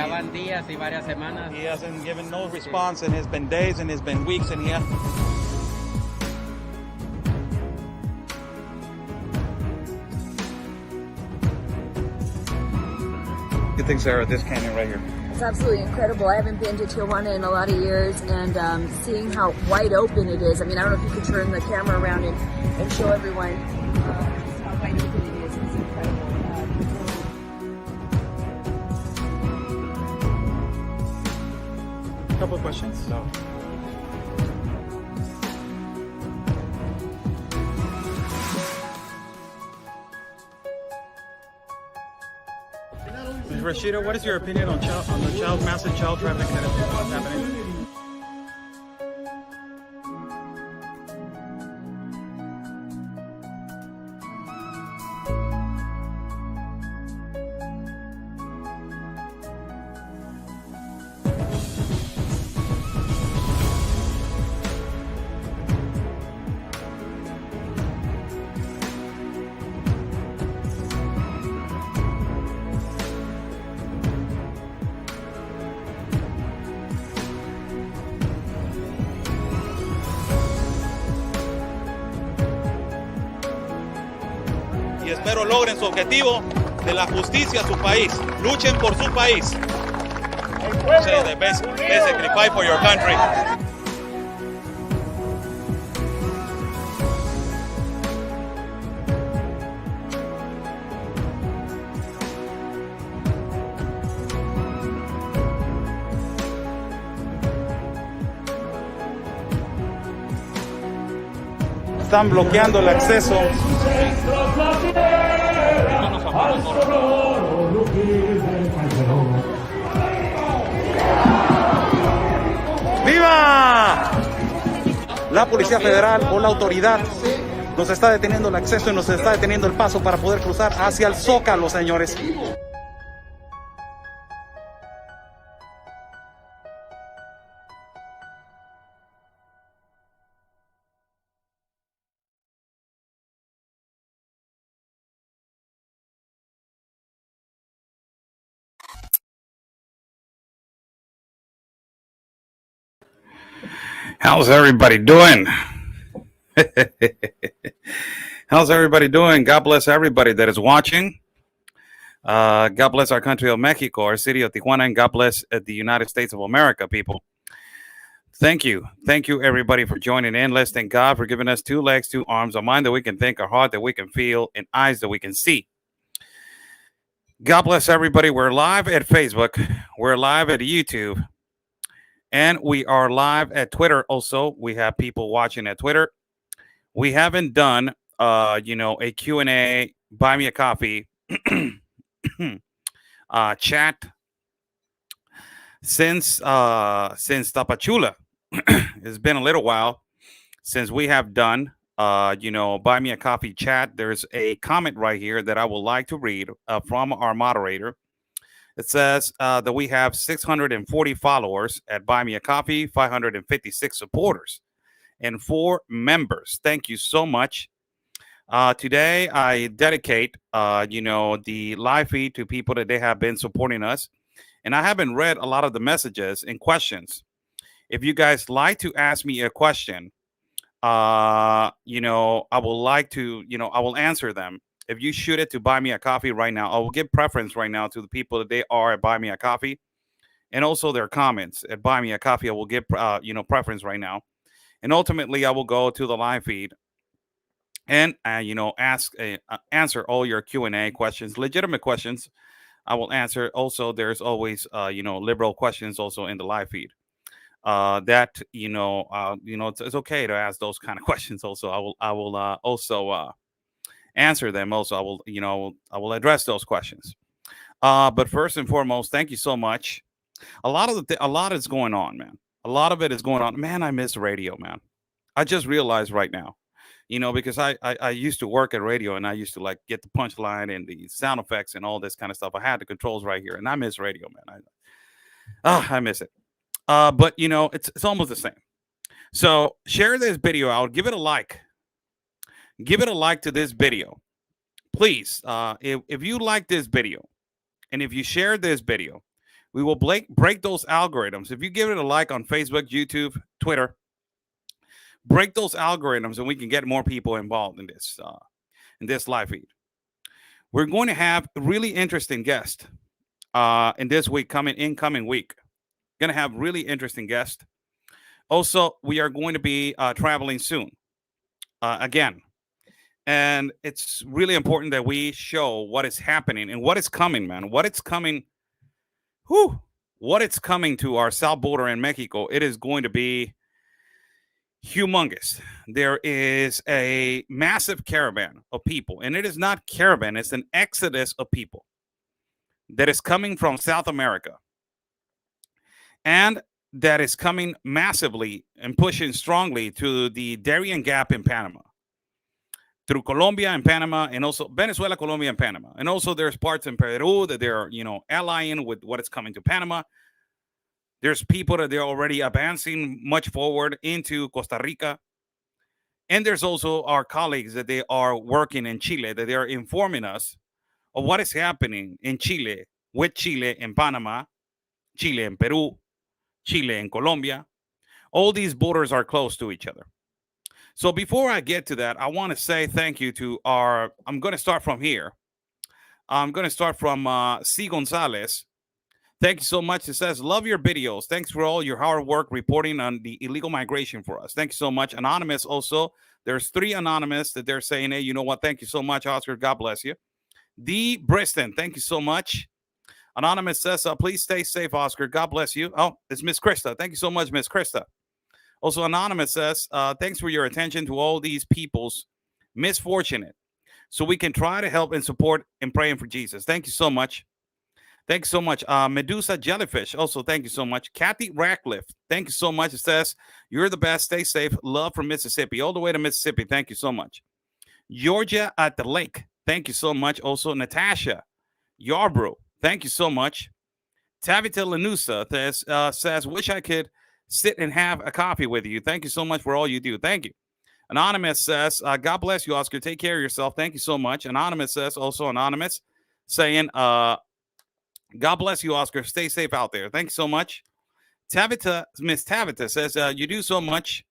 Ya van días y varias semanas. He hasn't given no response, and it's been days, and it's been weeks, and he What do you think, Sarah, of this canyon right here? It's absolutely incredible. I haven't been to Tijuana in a lot of years, and seeing how wide open it is. I mean, I don't know if you could turn the camera around and show everyone just how wide open it is. It's incredible. A couple of questions. So. Rashida, what is your opinion on the massive child trafficking that is happening? Y espero logren su objetivo de la justicia a su país. Luchen por su país. Say the basically fight for your country. Están bloqueando el acceso. ¡Viva! La Policía Federal o la autoridad nos está deteniendo el acceso y nos está deteniendo el paso para poder cruzar hacia el Zócalo, señores. How's everybody doing? How's everybody doing? God bless everybody that is watching. God bless our country of Mexico, our city of Tijuana, and God bless the United States of America, people. Thank you. Thank you, everybody, for joining in. Let's thank God for giving us 2 legs, 2 arms, a mind that we can think, a heart that we can feel, and eyes that we can see. God bless everybody. We're live at Facebook. We're live at YouTube. And we are live at Twitter also. We have people watching at Twitter. We haven't done, a Q&A, buy me a coffee chat since Tapachula. It's been a little while since we have done, buy me a coffee chat. There's a comment right here that I would like to read from our moderator. It says that we have 640 followers at Buy Me a Coffee, 556 supporters, and 4 members. Thank you so much. Today, I dedicate, the live feed to people that they have been supporting us. And I haven't read a lot of the messages and questions. If you guys like to ask me a question, I will like to, I will answer them. If you shoot it to Buy Me a Coffee right now, I will give preference right now to the people that they are at Buy Me a Coffee, and also their comments at Buy Me a Coffee. I will give preference right now, and ultimately I will go to the live feed and answer all your Q&A questions, legitimate questions. I will answer. Also, there's always liberal questions also in the live feed. It's okay to ask those kind of questions. Also, I will also answer them. Also, I will address those questions. But first and foremost, thank you so much. A lot is going on, man. A lot of it is going on. Man, I miss radio, man. I just realized right now, because I used to work at radio, and I used to get the punchline and the sound effects and all this kind of stuff. I had the controls right here, and I miss radio, man. I miss it. But it's almost the same. So share this video out. Give it a like. Give it a like to this video, please. If you like this video, and if you share this video, We will break those algorithms. If you give it a like on Facebook, YouTube, Twitter, break those algorithms, and we can get more people involved in this live feed. We're going to have a really interesting guest in this week, incoming week. Going to have really interesting guest. Also, we are going to be traveling soon again. And it's really important that we show what is happening and what is coming, man. What it's coming. What it's coming to our south border in Mexico. It is going to be humongous. There is a massive caravan of people, and it is not caravan, it's an exodus of people that is coming from South America, and that is coming massively and pushing strongly to the Darien Gap in Panama, through Colombia and Panama, and also Venezuela, Colombia, and Panama. And also there's parts in Peru that they're, allying with what is coming to Panama. There's people that they're already advancing much forward into Costa Rica. And there's also our colleagues that they are working in Chile, that they are informing us of what is happening in Chile, with Chile and Panama, Chile and Peru, Chile and Colombia. All these borders are close to each other. So before I get to that, I want to say thank you to I'm going to start from here. I'm going to start from C. Gonzalez. Thank you so much. It says, love your videos. Thanks for all your hard work reporting on the illegal migration for us. Thank you so much. Anonymous also. There's 3 anonymous that they're saying, hey, you know what? Thank you so much, Oscar. God bless you. D. Briston, thank you so much. Anonymous says, please stay safe, Oscar. God bless you. Oh, it's Miss Krista. Thank you so much, Miss Krista. Also, Anonymous says, thanks for your attention to all these people's misfortunate, so we can try to help and support and praying for Jesus. Thank you so much. Thank you so much. Medusa Jellyfish, also thank you so much. Kathy Ratcliffe, thank you so much. It says, you're the best. Stay safe. Love from Mississippi, all the way to Mississippi. Thank you so much. Georgia at the lake, thank you so much. Also, Natasha Yarbrough, thank you so much. Tavita Lanusa says, wish I could sit and have a coffee with you. Thank you so much for all you do. Thank you. Anonymous says, God bless you, Oscar. Take care of yourself. Thank you so much. Anonymous says, also Anonymous, saying, God bless you, Oscar. Stay safe out there. Thank you so much. Miss Tabitha says, you do so much.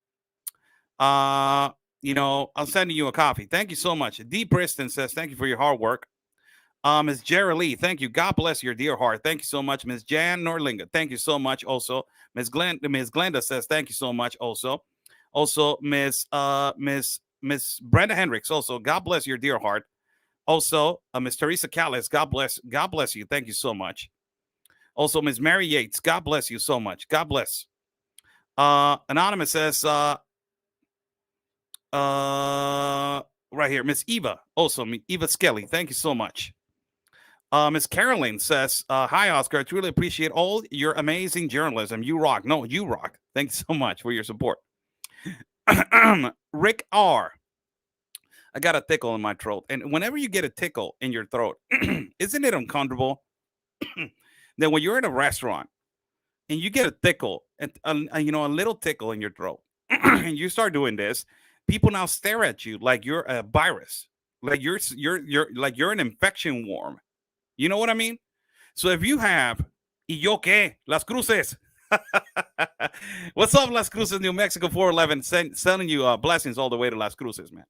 I'll send you a coffee. Thank you so much. D. Briston says, thank you for your hard work. Ms. Jerry Lee, thank you. God bless your dear heart. Thank you so much. Ms. Jan Norlinga, thank you so much. Also, Ms. Glenda says, thank you so much. Also, Miss Brenda Hendricks, also, God bless your dear heart. Also, Miss Teresa Callis, God bless you. Thank you so much. Also, Miss Mary Yates, God bless you so much. God bless. Anonymous says, right here, Miss Eva, also Eva Skelly, thank you so much. Miss Caroline says, hi, Oscar. I truly appreciate all your amazing journalism. You rock. No, you rock. Thank you so much for your support. Rick R. I got a tickle in my throat. And whenever you get a tickle in your throat, isn't it uncomfortable that when you're in a restaurant and you get a tickle, a little tickle in your throat, and you start doing this, people now stare at you like you're a virus, like you're like you're an infection worm. You know what I mean? So if you have, ¿y yo qué? Las Cruces. What's up, Las Cruces, New Mexico 411, sending you blessings all the way to Las Cruces, man.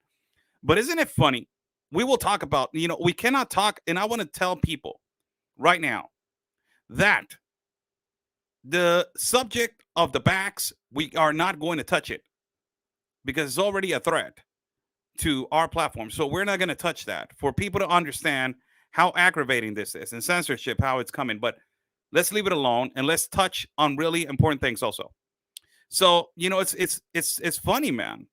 But isn't it funny? We will talk about, we cannot talk, and I want to tell people right now that the subject of the backs, we are not going to touch it because it's already a threat to our platform. So we're not going to touch that for people to understand how aggravating this is and censorship, how it's coming. But let's leave it alone and let's touch on really important things also. So, it's funny, man,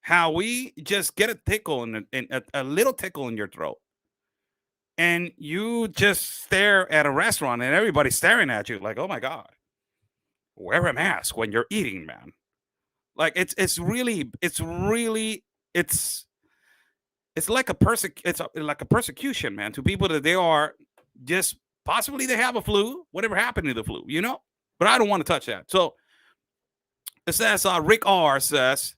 how we just get a tickle in a little tickle in your throat, and you just stare at a restaurant and everybody's staring at you like, oh my God, wear a mask when you're eating, man. Like it's like a persecution, man, to people that they are just possibly they have a flu, whatever happened to the flu, but I don't want to touch that. So it says, Rick R says,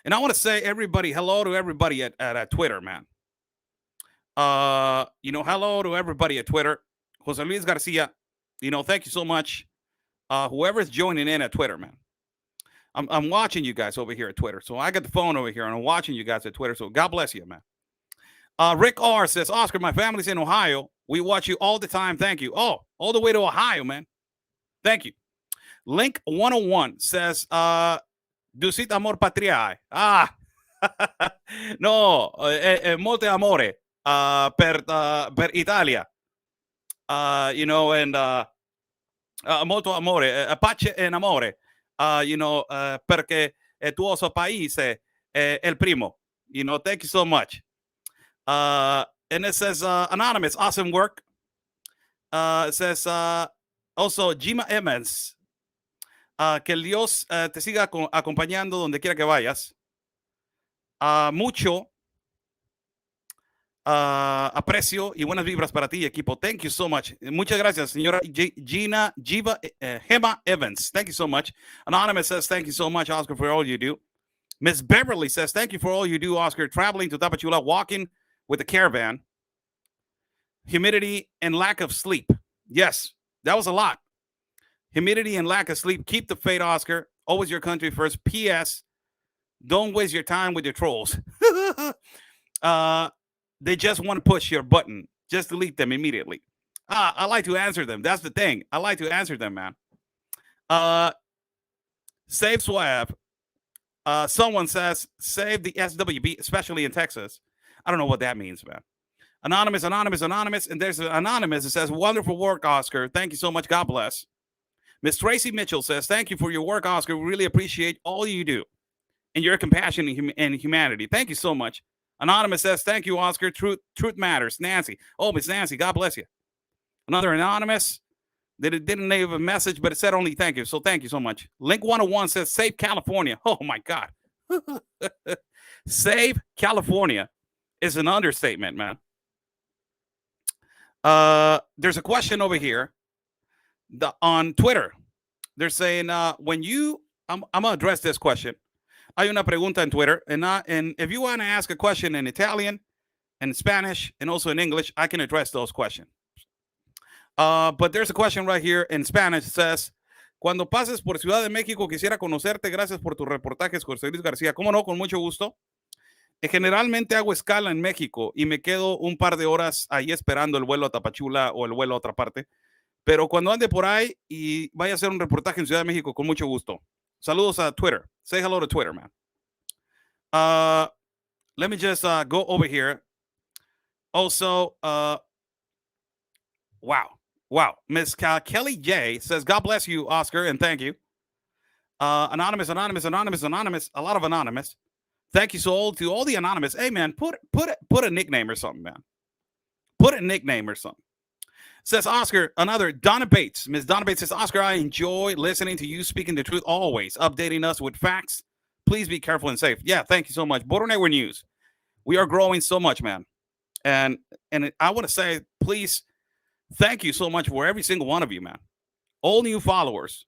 and I want to say hello to everybody at Twitter, man. Hello to everybody at Twitter. Jose Luis Garcia, thank you so much. Whoever's joining in at Twitter, man. I'm watching you guys over here at Twitter. So I got the phone over here and I'm watching you guys at Twitter. So God bless you, man. Rick R says, Oscar, my family's in Ohio. We watch you all the time. Thank you. Oh, all the way to Ohio, man. Thank you. Link 101 says, Ducit amor patriae. No, molte amore per Italia. And molto amore, pace and amore. Perché tuo paese è il primo. Thank you so much. And it says, Anonymous, awesome work. It says, also, Jima Evans, que el Dios te siga acompañando donde quiera que vayas. Mucho aprecio y buenas vibras para ti, equipo. Thank you so much. Muchas gracias, señora Gema Evans. Thank you so much. Anonymous says, thank you so much, Oscar, for all you do. Miss Beverly says, thank you for all you do, Oscar. Traveling to Tapachula, walking with the caravan. Humidity and lack of sleep. Yes, that was a lot. Humidity and lack of sleep. Keep the faith, Oscar. Always your country first. P.S. Don't waste your time with your trolls. They just want to push your button. Just delete them immediately. I like to answer them. That's the thing. I like to answer them, man. Save Swab. Someone says, save the SWB, especially in Texas. I don't know what that means, man. Anonymous. And there's an Anonymous that says, wonderful work, Oscar. Thank you so much. God bless. Miss Tracy Mitchell says, thank you for your work, Oscar. We really appreciate all you do and your compassion and humanity. Thank you so much. Anonymous says, thank you, Oscar. Truth matters. Nancy. Oh, Miss Nancy, God bless you. Another Anonymous that it didn't leave a message, but it said only thank you. So thank you so much. Link 101 says, save California. Oh, my God. Save California is an understatement, man. There's a question over here on Twitter. They're saying, I'm going to address this question. Hay una pregunta en Twitter, and if you want to ask a question in Italian, in Spanish, and also in English, I can address those questions. But there's a question right here in Spanish. It says, cuando pases por Ciudad de México, quisiera conocerte. Gracias por tus reportajes, José Luis García. ¿Cómo no? Con mucho gusto. Generalmente hago escala en México y me quedo un par de horas ahí esperando el vuelo a Tapachula o el vuelo a otra parte. Pero cuando ande por ahí y vaya a hacer un reportaje en Ciudad de México, con mucho gusto. Saludos a Twitter. Say hello to Twitter, man. Let me just go over here. Also, wow. Miss Kelly J says, God bless you, Oscar, and thank you. Anonymous. A lot of anonymous. Thank you to all the anonymous. Hey, man, put a nickname or something, man. Put a nickname or something. Says Oscar, another Donna Bates. Miss Donna Bates says, Oscar, I enjoy listening to you speaking the truth always, updating us with facts. Please be careful and safe. Yeah, thank you so much. Border Network News. We are growing so much, man. And I want to say, please, thank you so much for every single one of you, man. All new followers.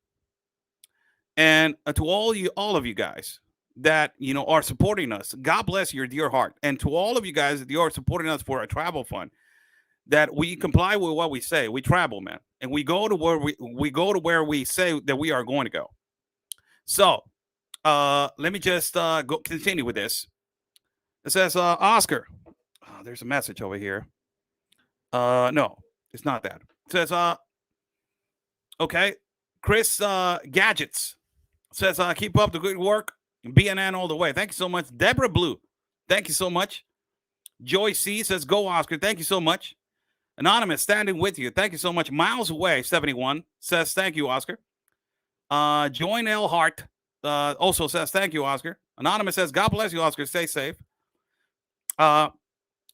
And to all of you guys that, are supporting us. God bless your dear heart. And to all of you guys that are supporting us for a travel fund, that we comply with what we say. We travel, man. And we go to where we say that we are going to go. So, let me just continue with this. It says, Oscar. Oh, there's a message over here. No, it's not that. It says, okay. Chris Gadgets says, keep up the good work. BNN all the way. Thank you so much. Deborah Blue. Thank you so much. Joy C says, go, Oscar. Thank you so much. Anonymous, standing with you. Thank you so much. Miles Away, 71, says, thank you, Oscar. Join L. Hart also says, thank you, Oscar. Anonymous says, God bless you, Oscar. Stay safe.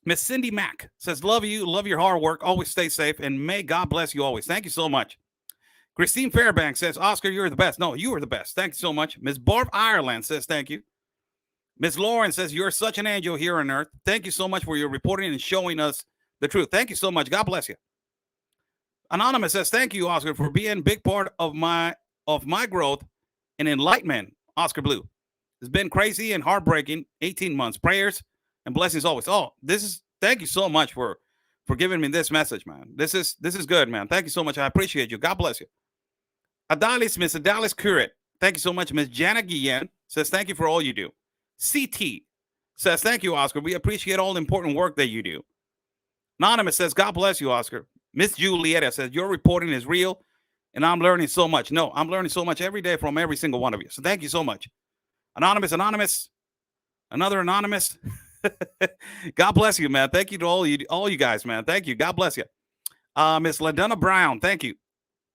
Miss Cindy Mack says, love you. Love your hard work. Always stay safe. And may God bless you always. Thank you so much. Christine Fairbanks says, Oscar, you're the best. No, you are the best. Thank you so much. Miss Barb Ireland says, thank you. Miss Lauren says, you're such an angel here on earth. Thank you so much for your reporting and showing us the truth. Thank you so much. God bless you. Anonymous says, thank you, Oscar, for being a big part of my growth and enlightenment. Oscar Blue. It's been crazy and heartbreaking 18 months. Prayers and blessings always. Oh, thank you so much for for giving me this message, man. This is good, man. Thank you so much. I appreciate you. God bless you. Adalis, Miss Adalis Curate. Thank you so much. Miss Janet Guillen says, thank you for all you do. CT says, thank you, Oscar. We appreciate all the important work that you do. Anonymous says, God bless you, Oscar. Miss Julieta says, your reporting is real, and I'm learning so much. No, I'm learning so much every day from every single one of you. So thank you so much. Anonymous, another anonymous. God bless you, man. Thank you to all you guys, man. Thank you. God bless you. Miss LaDonna Brown, thank you.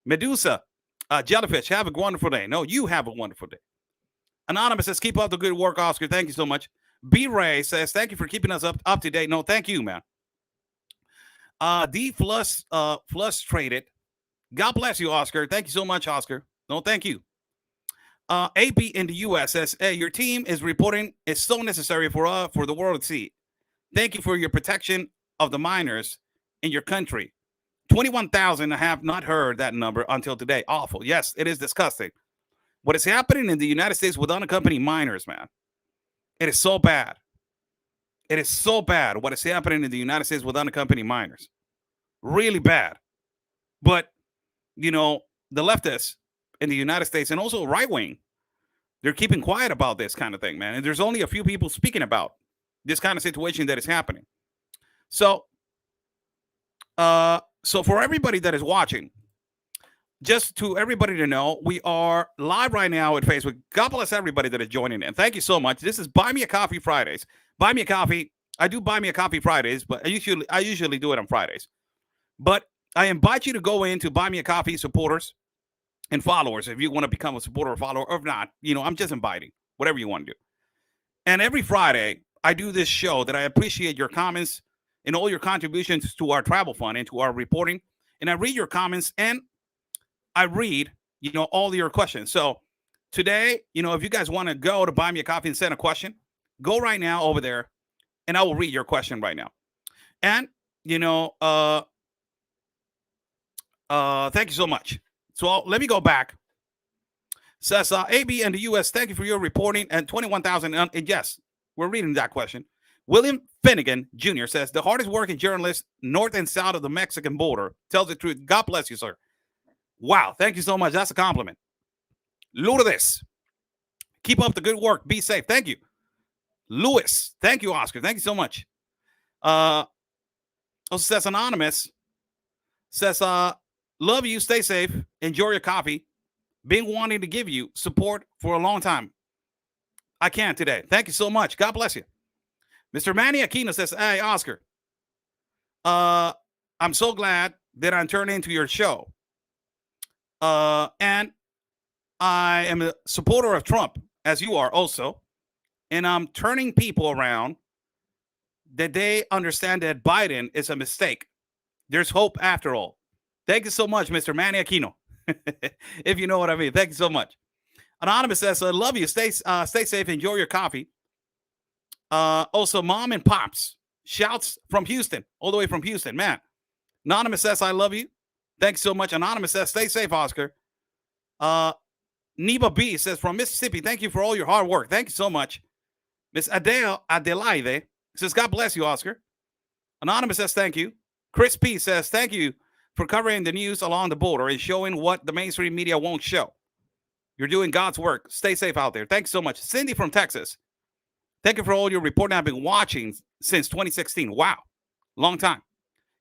Medusa, Jellyfish, have a wonderful day. No, you have a wonderful day. Anonymous says, keep up the good work, Oscar. Thank you so much. B. Ray says, thank you for keeping us up to date. No, thank you, man. Frustrated. God bless you, Oscar. Thank you so much, Oscar. No, thank you. AP in the U.S. says, hey, your team is reporting. It's so necessary for the world to see. Thank you for your protection of the minors in your country. 21,000. I have not heard that number until today. Awful. Yes, it is disgusting. What is happening in the United States with unaccompanied minors, man? It is so bad. It is so bad what is happening in the United States with unaccompanied minors. Really bad. But, you know, the leftists in the United States and also right wing, they're keeping quiet about this kind of thing, man. And there's only a few people speaking about this kind of situation that is happening. So for everybody that is watching, just to everybody to know, we are live right now at Facebook. God bless everybody that is joining in. Thank you so much. This is Buy Me a Coffee Fridays. Buy Me a Coffee. I do Buy Me a Coffee Fridays, but I usually do it on Fridays. But I invite you to go into Buy Me a Coffee supporters and followers if you want to become a supporter or follower, or if not, you know, I'm just inviting, whatever you want to do. And every Friday, I do this show that I appreciate your comments and all your contributions to our travel fund and to our reporting. And I read your comments and I read, you know, all your questions. So today, you know, if you guys want to go to Buy Me a Coffee and send a question, go right now over there and I will read your question right now. And, you know, thank you so much. So let me go back. Says AB in the U.S., thank you for your reporting. And 21,000. Yes, we're reading that question. William Finnegan Jr. says, the hardest working journalist north and south of the Mexican border tells the truth. God bless you, sir. Wow. Thank you so much. That's a compliment. Lourdes, keep up the good work. Be safe. Thank you. Lewis, thank you, Oscar. Thank you so much. Also says Anonymous, says, love you. Stay safe. Enjoy your coffee. Been wanting to give you support for a long time. I can't today. Thank you so much. God bless you. Mr. Manny Aquino says, hey, Oscar, I'm so glad that I'm turning into your show. And I am a supporter of Trump, as you are also. And I'm turning people around that they understand that Biden is a mistake. There's hope after all. Thank you so much, Mr. Manny Aquino. If you know what I mean. Thank you so much. Anonymous says, I love you. Stay safe. Enjoy your coffee. Also, Mom and Pops. Shouts from Houston. All the way from Houston. Man. Anonymous says, I love you. Thanks so much. Anonymous says, stay safe, Oscar. Neva B says, from Mississippi, thank you for all your hard work. Thank you so much. Miss Adelaide says, God bless you, Oscar. Anonymous says, thank you. Chris P says, thank you for covering the news along the border and showing what the mainstream media won't show. You're doing God's work. Stay safe out there. Thanks so much. Cindy from Texas. Thank you for all your reporting. I've been watching since 2016. Wow. Long time.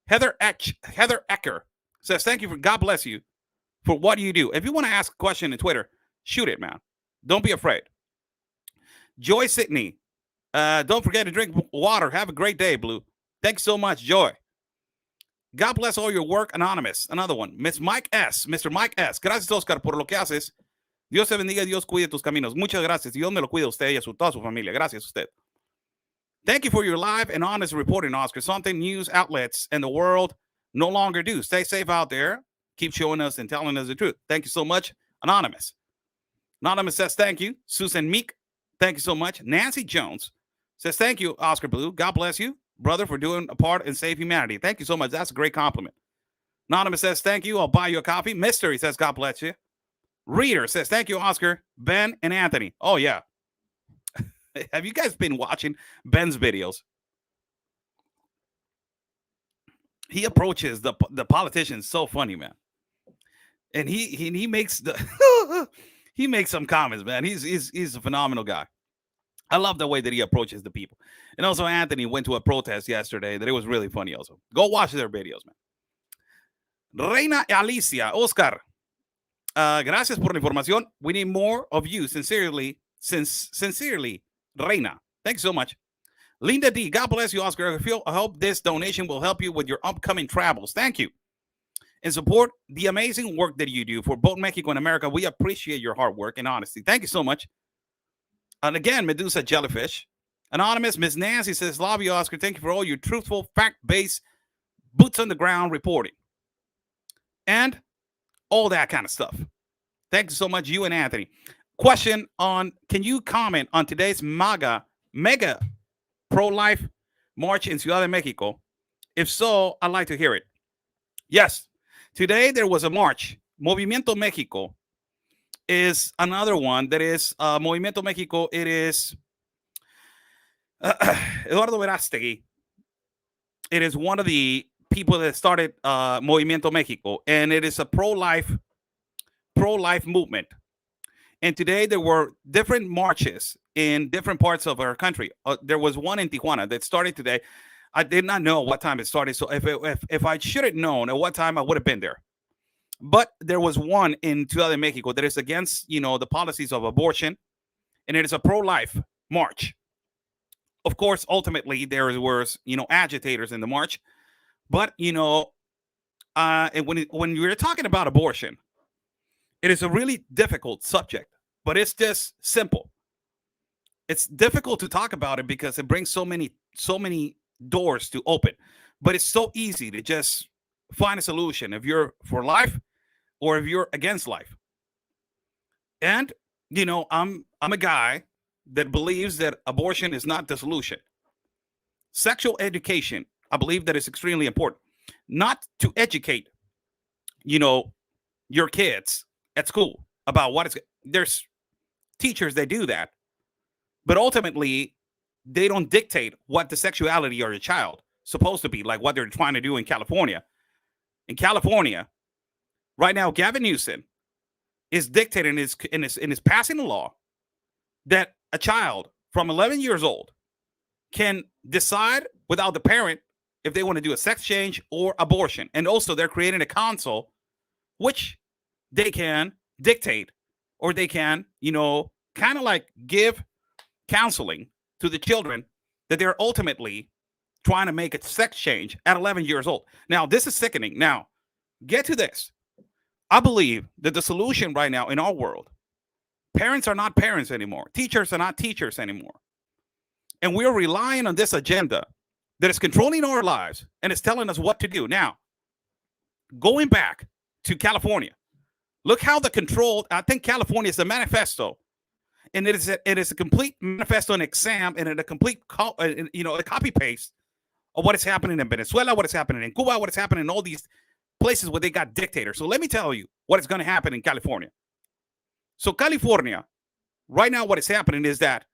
Heather Ecker says, thank you for, God bless you for what you do. If you want to ask a question in Twitter, shoot it, man. Don't be afraid. Joy Sidney. Don't forget to drink water. Have a great day, Blue. Thanks so much, Joy. God bless all your work. Anonymous. Another one. Miss Mike S. Mr. Mike S. Gracias, Oscar, por lo que haces. Dios te bendiga. Dios cuide tus caminos. Muchas gracias. Dios me lo cuida usted y a toda su familia. Gracias, usted. Thank you for your live and honest reporting, Oscar. Something news outlets and the world no longer do. Stay safe out there. Keep showing us and telling us the truth. Thank you so much. Anonymous. Anonymous says thank you. Susan Meek, thank you so much. Nancy Jones says thank you, Oscar Blue. God bless you, brother, for doing a part in Save Humanity. Thank you so much. That's a great compliment. Anonymous says thank you. I'll buy you a coffee. Mystery says God bless you. Reader says thank you, Oscar, Ben, and Anthony. Oh, yeah. Have you guys been watching Ben's videos? he approaches the politicians so funny, man. And he makes the he makes some comments, man. He's a phenomenal guy. I love the way that he approaches the people. And also, Anthony went to a protest yesterday that it was really funny. Also, go watch their videos, man. Reina Alicia, Oscar, gracias por la información. We need more of you, sincerely, Reina. Thanks so much. Linda D, God bless you, Oscar. I hope this donation will help you with your upcoming travels. Thank you. And support the amazing work that you do for both Mexico and America. We appreciate your hard work and honesty. Thank you so much. And again, Medusa Jellyfish. Anonymous, Miss Nancy says, love you, Oscar. Thank you for all your truthful, fact-based, boots-on-the-ground reporting. And all that kind of stuff. Thank you so much, you and Anthony. Question on, can you comment on today's mega pro-life march in Ciudad de Mexico? If so, I'd like to hear it. Yes. Today, there was a march. Movimiento Mexico is another one that is Movimiento Mexico. It is Eduardo Verástegui. It is one of the people that started Movimiento Mexico, and it is a pro-life movement. And today, there were different marches in different parts of our country. There was one in Tijuana that started today. I did not know what time it started. So if I should have known at what time, I would have been there. But there was one in Ciudad de Mexico that is against, the policies of abortion. And it is a pro-life march. Of course, ultimately, there was, agitators in the march. But, and when you're talking about abortion, it is a really difficult subject. But it's just simple. It's difficult to talk about it because it brings so many doors to open, but it's so easy to just find a solution if you're for life or if you're against life. And I'm a guy that believes that abortion is not the solution. Sexual education, I believe that is extremely important. Not to educate your kids at school about what is. There's teachers that do that, but ultimately they don't dictate what the sexuality of your child supposed to be, like what they're trying to do in California. In California, right now, Gavin Newsom is dictating in his passing a law that a child from 11 years old can decide without the parent if they want to do a sex change or abortion. And also, they're creating a council which they can dictate, or they can, kind of like give counseling to the children that they're ultimately trying to make a sex change at 11 years old. Now, this is sickening. Now, get to this. I believe that the solution right now in our world, parents are not parents anymore. Teachers are not teachers anymore. And we're relying on this agenda that is controlling our lives and is telling us what to do. Now, going back to California, look how I think California is the manifesto. And it is a complete manifesto and exam, and a complete, a copy paste of what is happening in Venezuela, what is happening in Cuba, what is happening in all these places where they got dictators. So let me tell you what is going to happen in California. So California, right now, what is happening is that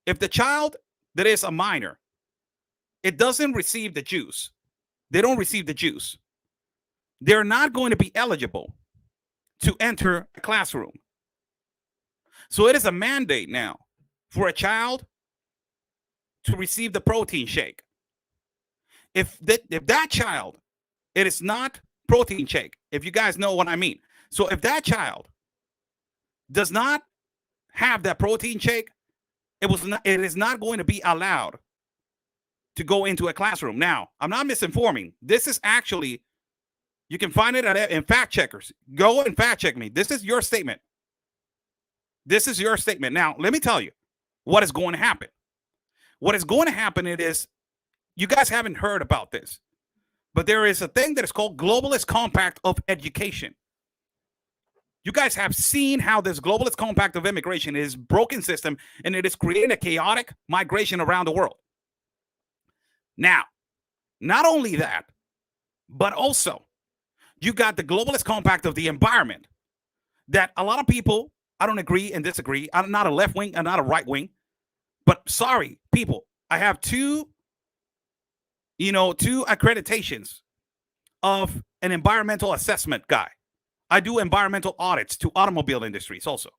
if the child that is a minor, it doesn't receive the juice, they don't receive the juice, they're not going to be eligible to enter a classroom. So it is a mandate now for a child to receive the protein shake. If that child, it is not protein shake, if you guys know what I mean. So if that child does not have that protein shake, it is not going to be allowed to go into a classroom. Now, I'm not misinforming. This is actually, you can find it in fact checkers. Go and fact check me. This is your statement. This is your statement. Now, let me tell you what is going to happen. What is going to happen, it is, you guys haven't heard about this, but there is a thing that is called Globalist Compact of Education. You guys have seen how this Globalist Compact of Immigration is a broken system, and it is creating a chaotic migration around the world. Now, not only that, but also you got the Globalist Compact of the Environment that a lot of people, I don't agree and disagree. I'm not a left wing, I'm not a right wing. But sorry, people, I have two, 2 accreditations of an environmental assessment guy. I do environmental audits to automobile industries also.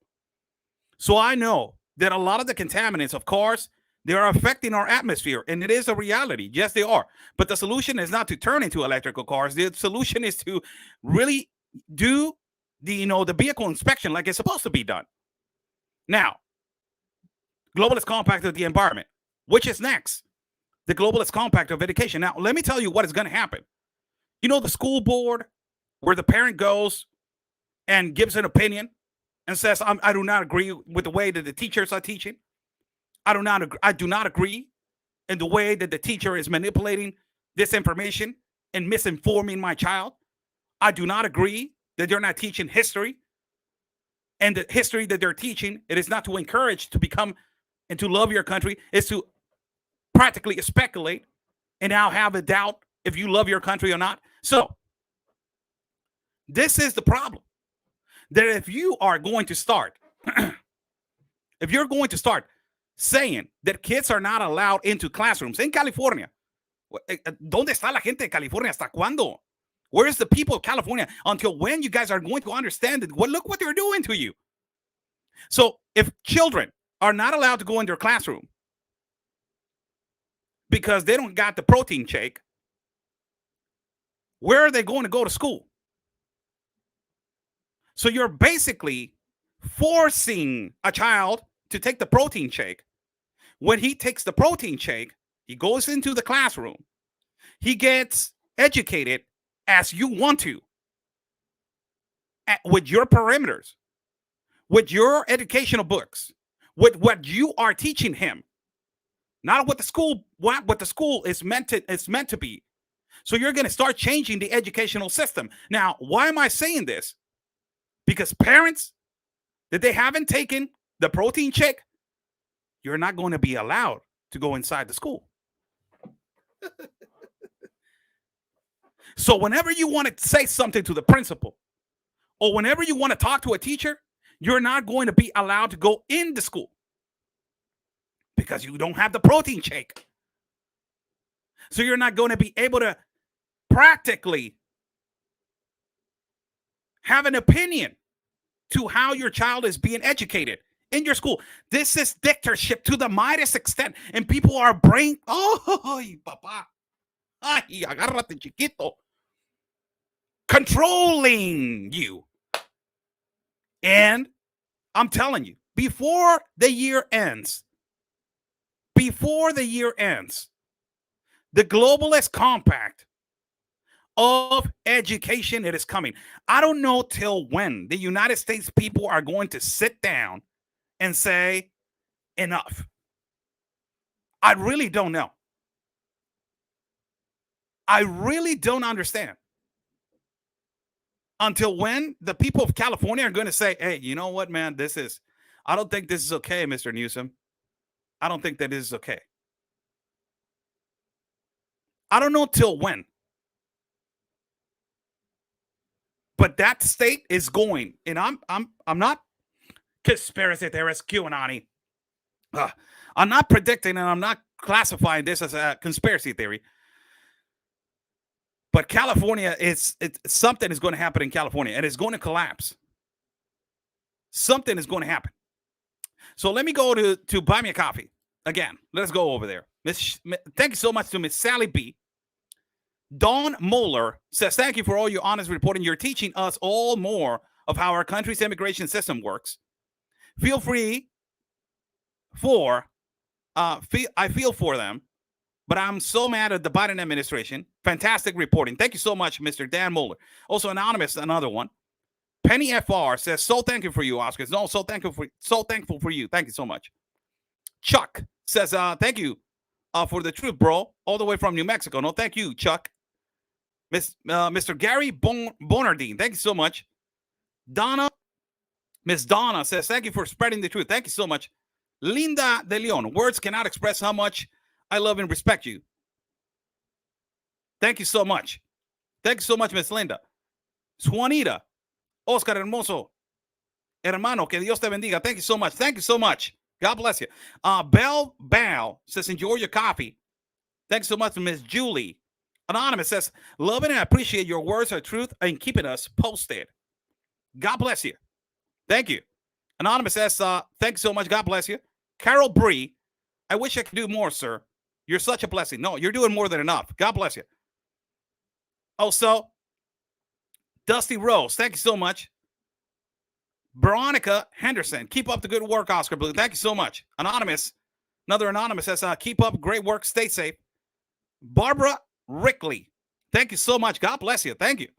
So I know that a lot of the contaminants of cars, they are affecting our atmosphere, and it is a reality. Yes, they are. But the solution is not to turn into electrical cars. The solution is to really do the vehicle inspection like it's supposed to be done. Now, Globalist Compact of the Environment, which is next? The Globalist Compact of Education. Now, let me tell you what is going to happen. The school board, where the parent goes and gives an opinion and says, I do not agree with the way that the teachers are teaching. I do not agree in the way that the teacher is manipulating this information and misinforming my child. I do not agree that they're not teaching history. And the history that they're teaching, it is not to encourage to become and to love your country. It's to practically speculate and now have a doubt if you love your country or not. So this is the problem. That if you are going to start, saying that kids are not allowed into classrooms in California, ¿dónde está la gente de California? ¿Hasta cuándo? Where is the people of California? Until when you guys are going to understand it? Look what they're doing to you. So if children are not allowed to go in their classroom because they don't got the protein shake, where are they going to go to school? So you're basically forcing a child to take the protein shake. When he takes the protein shake, he goes into the classroom. He gets educated as you want to, with your perimeters, with your educational books, with what you are teaching him, not what the school is meant to be. So you're going to start changing the educational system. Now, why am I saying this? Because parents that they haven't taken the protein shake, you're not going to be allowed to go inside the school. So whenever you want to say something to the principal, or whenever you want to talk to a teacher, you're not going to be allowed to go in the school because you don't have the protein shake. So you're not going to be able to practically have an opinion to how your child is being educated in your school. This is dictatorship to the mightiest extent, and people are papá, ay, agárrate chiquito, controlling you. And I'm telling you, before the year ends, the Globalist Compact of Education, it is coming. I don't know till when the United States people are going to sit down and say, enough. I really don't know. I really don't understand. Until when the people of California are going to say, hey, you know what, man, I don't think this is okay, Mr. Newsom. I don't think that this is okay. I don't know till when. But that state is going, and I'm not conspiracy theorist, QAnon. I'm not predicting, and I'm not classifying this as a conspiracy theory. But California, something is going to happen in California, and it's going to collapse. Something is going to happen. So let me go to Buy Me a Coffee again. Let's go over there. Thank you so much to Miss Sally B. Dawn Moeller says, thank you for all your honest reporting. You're teaching us all more of how our country's immigration system works. I feel for them, but I'm so mad at the Biden administration. Fantastic reporting. Thank you so much, Mr. Dan Moeller. Also, Anonymous, another one. Penny FR says, so thankful for you, Oscars. No, so thankful for you. Thank you so much. Chuck says, thank you for the truth, bro. All the way from New Mexico. No, thank you, Chuck. Mr. Gary Bonardine, thank you so much. Miss Donna says, thank you for spreading the truth. Thank you so much. Linda De Leon, words cannot express how much I love and respect you. Thank you so much. Thank you so much, Miss Linda. Juanita, Oscar Hermoso, hermano, que Dios te bendiga. Thank you so much. Thank you so much. God bless you. Bell says, enjoy your coffee. Thanks so much, Miss Julie. Anonymous says, love and I appreciate your words of truth and keeping us posted. God bless you. Thank you. Anonymous says, thanks so much. God bless you. Carol Bree, I wish I could do more, sir. You're such a blessing. No, you're doing more than enough. God bless you. Also, Dusty Rose, thank you so much. Veronica Henderson, keep up the good work, Oscar Blue. Thank you so much. Anonymous, another Anonymous says, keep up great work. Stay safe. Barbara Rickley, thank you so much. God bless you. Thank you.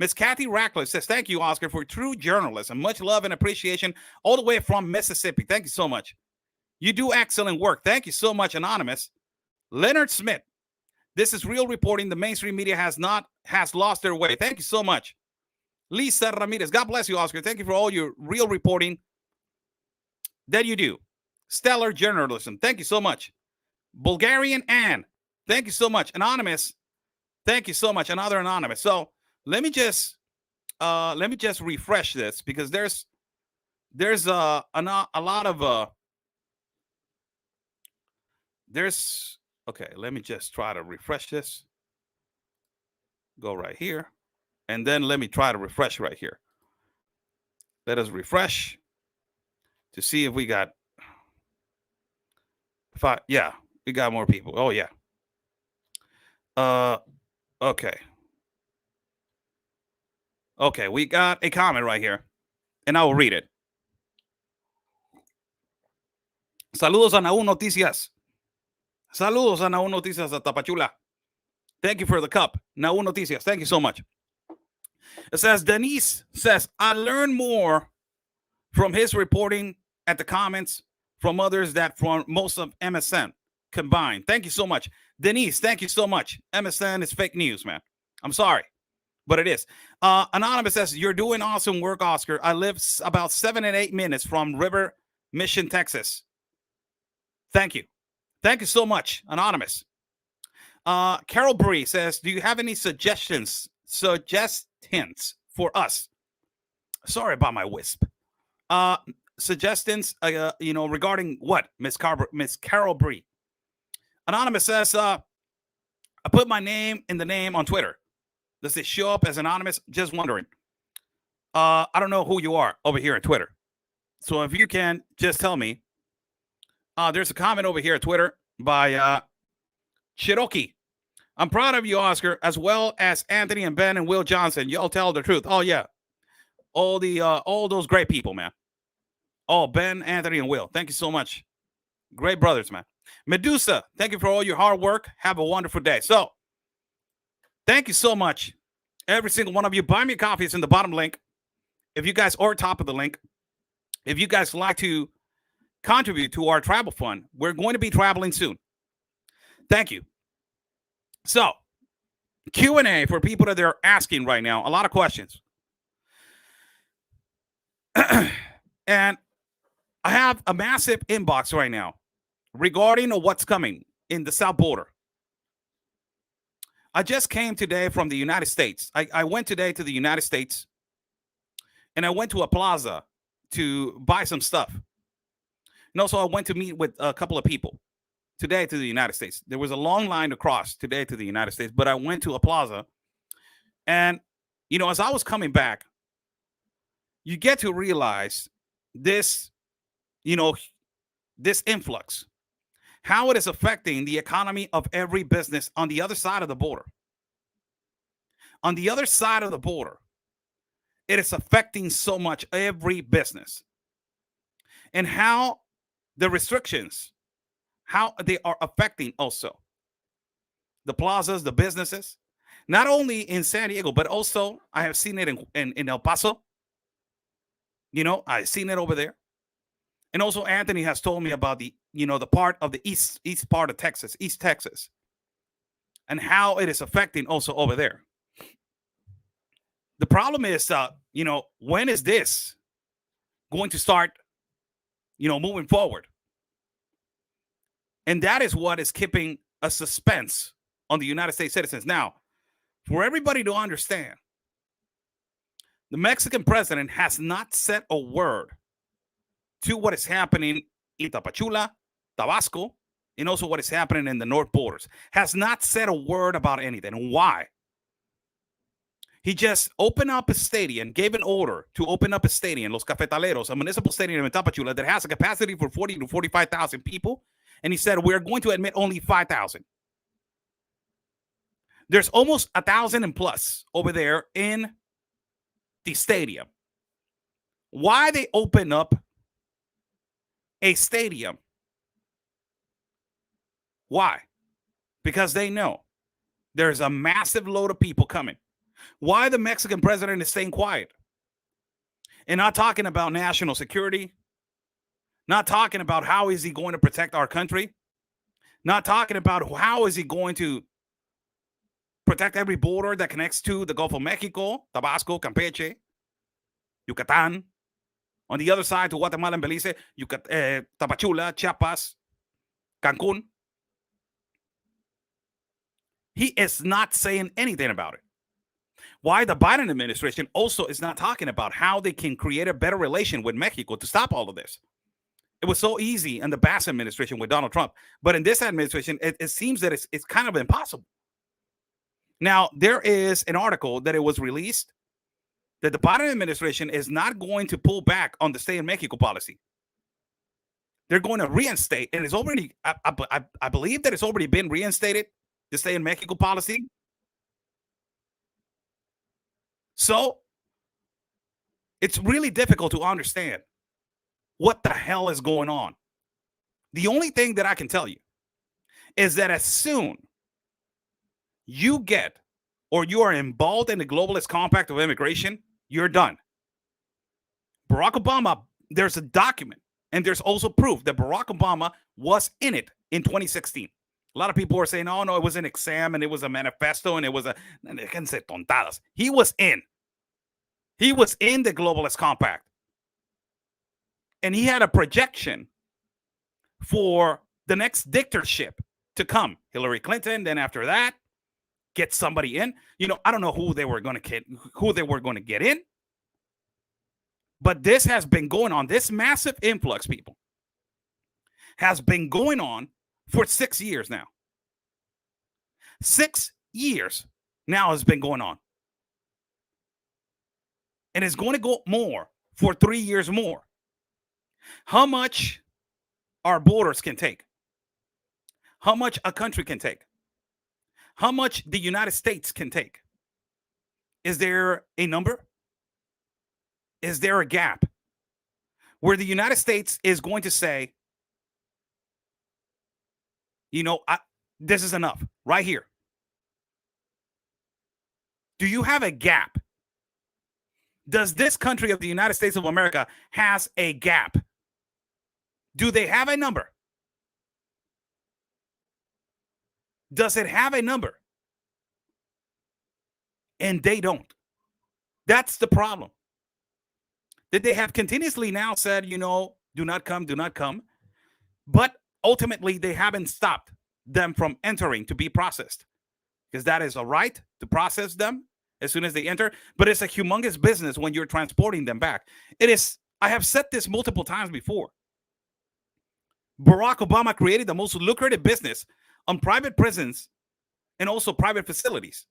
Miss Kathy Ratcliffe says, thank you, Oscar, for true journalism. Much love and appreciation all the way from Mississippi. Thank you so much. You do excellent work. Thank you so much, Anonymous. Leonard Smith, this is real reporting. The mainstream media has lost their way. Thank you so much. Lisa Ramirez, God bless you, Oscar. Thank you for all your real reporting that you do. Stellar journalism. Thank you so much. Bulgarian Ann, thank you so much. Anonymous, thank you so much. Another Anonymous. So let me just refresh this because there's a lot of okay, let me just try to refresh this. Go right here. And then let me try to refresh right here. Let us refresh to see if we got yeah, we got more people. Oh yeah. Okay. Okay, we got a comment right here, and I will read it. Saludos a Naú Noticias. Saludos a Naú Noticias a Tapachula. Thank you for the cup. Naú Noticias. Thank you so much. It says, Denise says, I learned more from his reporting at the comments from others that from most of MSN combined. Thank you so much. Denise, thank you so much. MSN is fake news, man. I'm sorry, but it is. Anonymous says, you're doing awesome work, Oscar. I live about 7 and 8 minutes from River Mission, Texas. Thank you. Thank you so much, Anonymous. Carol Bree says, do you have any suggestions for us? Sorry about my wisp. Suggestions, regarding what, Miss Carol Bree? Anonymous says, I put my name in the name on Twitter. Does it show up as anonymous? Just wondering. I don't know who you are over here on Twitter. So if you can just tell me. There's a comment over here at Twitter by Cherokee. I'm proud of you, Oscar, as well as Anthony and Ben and Will Johnson. Y'all tell the truth. Oh, yeah. All those great people, man. Oh, Ben, Anthony, and Will. Thank you so much. Great brothers, man. Medusa, thank you for all your hard work. Have a wonderful day. So, thank you so much. Every single one of you. Buy me a coffee. It's in the bottom link. If you guys, or top of the link. If you guys like to contribute to our travel fund, we're going to be traveling soon. Thank you. So, Q&A for people that they're asking right now. A lot of questions. And I have a massive inbox right now regarding what's coming in the south border. I just came today from the United States. I went today to the United States, and I went to a plaza to buy some stuff. And also, I went to meet with a couple of people today to the United States. There was a long line to cross today to the United States, but I went to a plaza. And, as I was coming back, you get to realize this, this influx, how it is affecting the economy of every business on the other side of the border. On the other side of the border, it is affecting so much every business. And how the restrictions, how they are affecting also the plazas, the businesses, not only in San Diego, but also I have seen it in El Paso. I've seen it over there. And also Anthony has told me about the part of the east part of Texas, East Texas, and how it is affecting also over there. The problem is, when is this going to start, moving forward? And that is what is keeping a suspense on the United States citizens. Now, for everybody to understand, the Mexican president has not said a word to what is happening in Tapachula, Tabasco, and also what is happening in the north borders. Has not said a word about anything. Why? He just opened up a stadium, gave an order to open up a stadium, Los Cafetaleros, a municipal stadium in Tapachula that has a capacity for 40 to 45,000 people. And he said, we're going to admit only 5,000. There's almost 1,000 and plus over there in the stadium. Why they open up a stadium? Why? Because they know there's a massive load of people coming. Why the Mexican president is staying quiet and not talking about national security, not talking about how is he going to protect our country, not talking about how is he going to protect every border that connects to the Gulf of Mexico, Tabasco, Campeche, Yucatan, on the other side to Guatemala and Belize, Tapachula, Chiapas, Cancun. He is not saying anything about it. Why the Biden administration also is not talking about how they can create a better relation with Mexico to stop all of this. It was so easy in the Bass administration with Donald Trump. But in this administration, it seems that it's kind of impossible. Now, there is an article that it was released that the Biden administration is not going to pull back on the stay in Mexico policy. They're going to reinstate, and it's already, I believe that it's already been reinstated, the stay in Mexico policy. So it's really difficult to understand what the hell is going on. The only thing that I can tell you is that as soon you get or you are involved in the globalist compact of immigration, you're done. Barack Obama, there's a document and there's also proof that Barack Obama was in it in 2016. A lot of people are saying, oh, no, it was an exam and it was a manifesto and it was he was in. He was in the globalist compact. And he had a projection for the next dictatorship to come. Hillary Clinton, then after that, get somebody in. You know, I don't know who they were going to get in. But this has been going on. This massive influx, people, has been going on for 6 years now. 6 years now has been going on. And it's going to go more for 3 years more. How much our borders can take? How much a country can take? How much the United States can take? Is there a number? Is there a gap where the United States is going to say, you know, this is enough right here? Do you have a gap? Does this country of the United States of America has a gap? Do they have a number? Does it have a number? And they don't. That's the problem. That they have continuously now said, you know, do not come, do not come. But ultimately, they haven't stopped them from entering to be processed. Because that is a right to process them as soon as they enter. But it's a humongous business when you're transporting them back. It is, I have said this multiple times before. Barack Obama created the most lucrative business on private prisons and also private facilities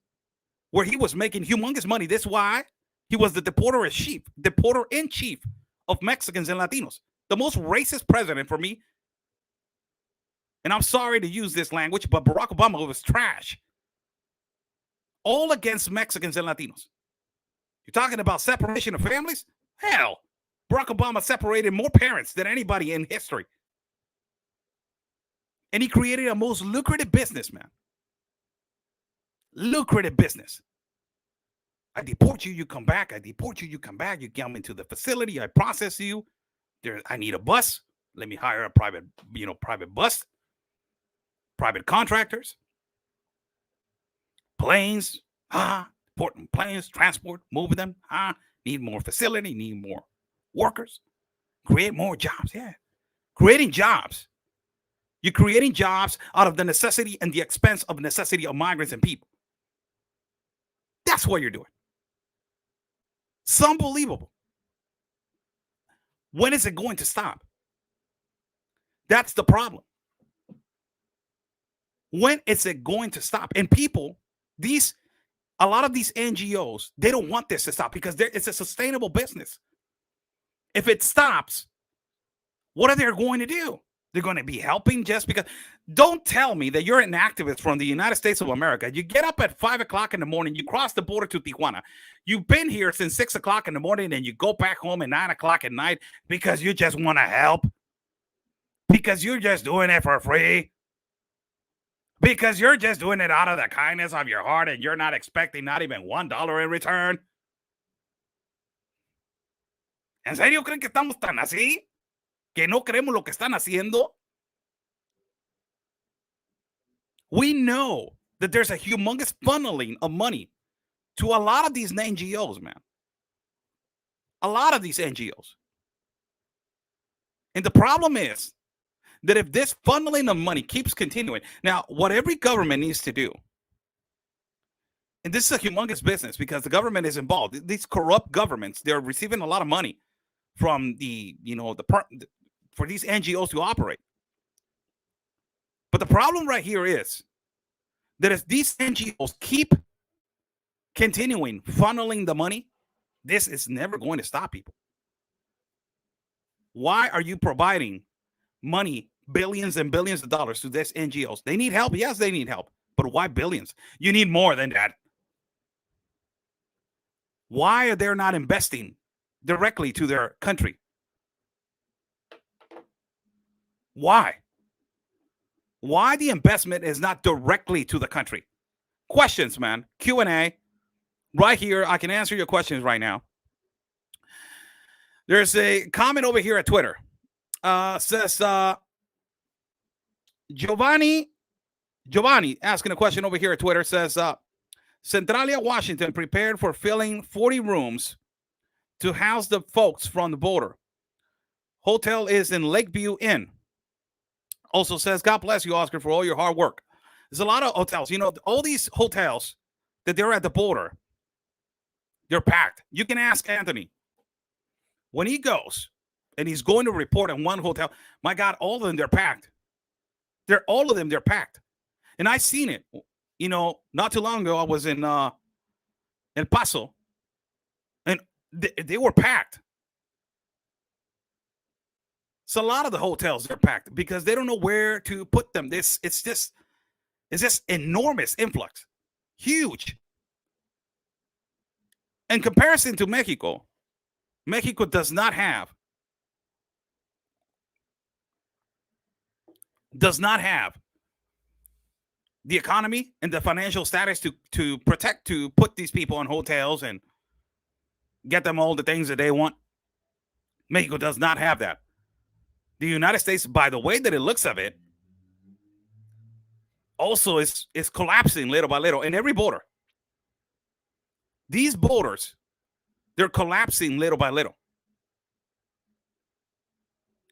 where he was making humongous money. That's why he was the deporter-in-chief of Mexicans and Latinos. The most racist president for me. And I'm sorry to use this language, but Barack Obama was trash. All against Mexicans and Latinos. You're talking about separation of families? Hell, Barack Obama separated more parents than anybody in history. And he created a most lucrative business, man. Lucrative business. I deport you, you come back. I deport you, you come back. You come into the facility. I process you. I need a bus. Let me hire a private bus. Private contractors. Planes. Porting planes, transport, moving them. Need more facility. Need more workers. Create more jobs. Yeah. Creating jobs. You're creating jobs out of the necessity and the expense of necessity of migrants and people. That's what you're doing. It's unbelievable. When is it going to stop? That's the problem. When is it going to stop? And people, a lot of these NGOs, they don't want this to stop because it's a sustainable business. If it stops, what are they going to do? They're going to be helping just because. Don't tell me that you're an activist from the United States of America. You get up at 5 o'clock in the morning. You cross the border to Tijuana. You've been here since 6 o'clock in the morning, and you go back home at 9 o'clock at night because you just want to help. Because you're just doing it for free. Because you're just doing it out of the kindness of your heart, and you're not expecting not even $1 in return. ¿En serio creen que estamos tan así? ¿Que no creemos lo que están haciendo? We know that there's a humongous funneling of money to a lot of these NGOs, man. A lot of these NGOs. And the problem is that if this funneling of money keeps continuing, now, what every government needs to do, and this is a humongous business because the government is involved. These corrupt governments, they're receiving a lot of money from for these NGOs to operate. But the problem right here is that if these NGOs keep continuing funneling the money, this is never going to stop people. Why are you providing money, billions and billions of dollars to these NGOs? They need help. Yes, they need help. But why billions? You need more than that. Why are they not investing directly to their country? Why? Why the investment is not directly to the country? Questions, man. Q&A. Right here. I can answer your questions right now. There's a comment over here at Twitter. Says Giovanni asking a question over here at Twitter. Says Centralia, Washington prepared for filling 40 rooms to house the folks from the border. Hotel is in Lakeview Inn. Also says, God bless you, Oscar, for all your hard work. There's a lot of hotels. You know, all these hotels that they're at the border, they're packed. You can ask Anthony. When he goes and he's going to report in one hotel, my God, all of them, they're packed. All of them, they're packed. And I've seen it. You know, not too long ago, I was in El Paso, and they were packed. So a lot of the hotels are packed because they don't know where to put them. It's just enormous influx, huge. In comparison to Mexico, Mexico does not have the economy and the financial status to put these people in hotels and get them all the things that they want. Mexico does not have that. The United States, by the way that it looks of it, also is collapsing little by little in every border. These borders, they're collapsing little by little.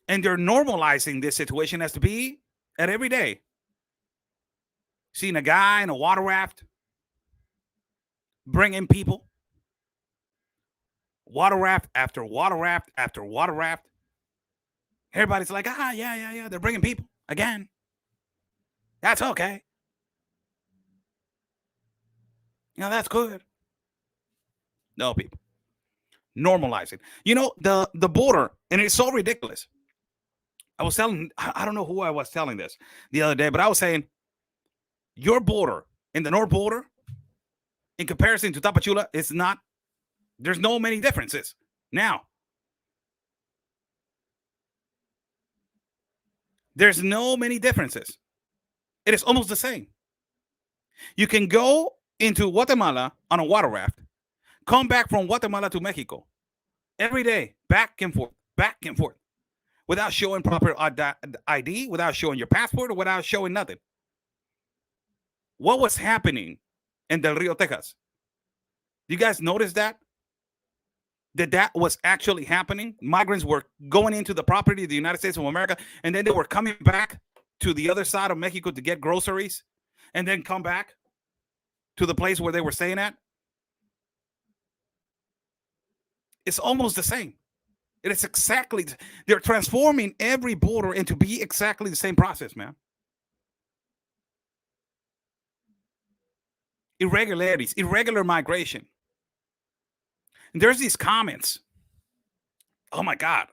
And they're normalizing this situation as to be at every day. Seeing a guy in a water raft, bringing people. Water raft after water raft after water raft. Everybody's like, yeah. They're bringing people again. That's okay. You know, that's good. No, people. Normalizing. You know, the border, and it's so ridiculous. I was telling, I don't know who I was telling this the other day, but I was saying, your border in the north border, in comparison to Tapachula, there's no many differences. Now, there's no many differences. It is almost the same. You can go into Guatemala on a water raft, come back from Guatemala to Mexico every day, back and forth, without showing proper ID, without showing your passport, or without showing nothing. What was happening in Del Rio, Texas? You guys notice that? That was actually happening? Migrants were going into the property of the United States of America, and then they were coming back to the other side of Mexico to get groceries, and then come back to the place where they were staying at. It's almost the same. It is exactly, they're transforming every border into be exactly the same process, man. irregularities, irregular migration. And there's these comments. Oh my God.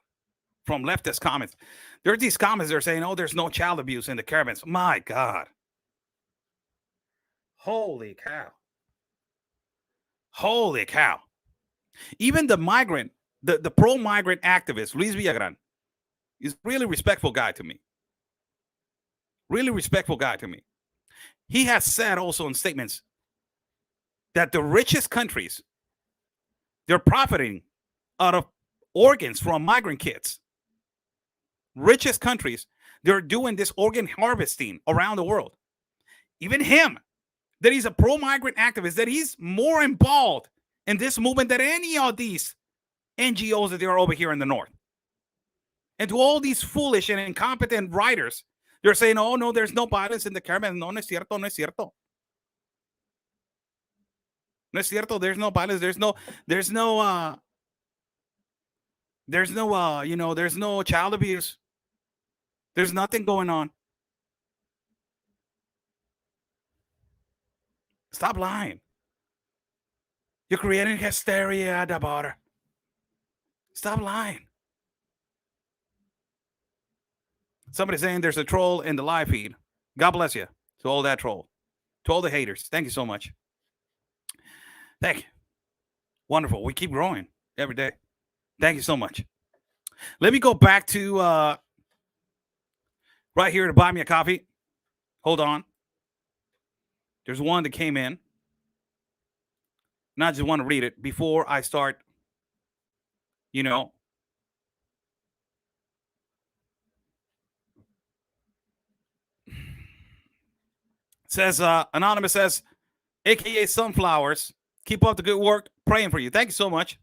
From leftist comments. There's these comments they're saying, oh, there's no child abuse in the caravans. My God. Holy cow. Holy cow. Even the migrant, the pro-migrant activist, Luis Villagran, is really respectful guy to me. Really respectful guy to me. He has said also in statements that the richest countries, they're profiting out of organs from migrant kids. Richest countries, they're doing this organ harvesting around the world. Even him, that he's a pro-migrant activist, that he's more involved in this movement than any of these NGOs that they are over here in the north. And to all these foolish and incompetent writers, they're saying, oh, no, there's no violence in the caravan. No, no es cierto, no es cierto. No es cierto, there's no violence. There's no child abuse. There's nothing going on. Stop lying. You're creating hysteria at the border. Stop lying. Somebody saying there's a troll in the live feed. God bless you to all that troll. To all the haters. Thank you so much. Thank you. Wonderful. We keep growing every day. Thank you so much. Let me go back to right here to buy me a coffee. Hold on. There's one that came in. And I just want to read it before I start, It says, Anonymous says, AKA Sunflowers, keep up the good work. Praying for you. Thank you so much.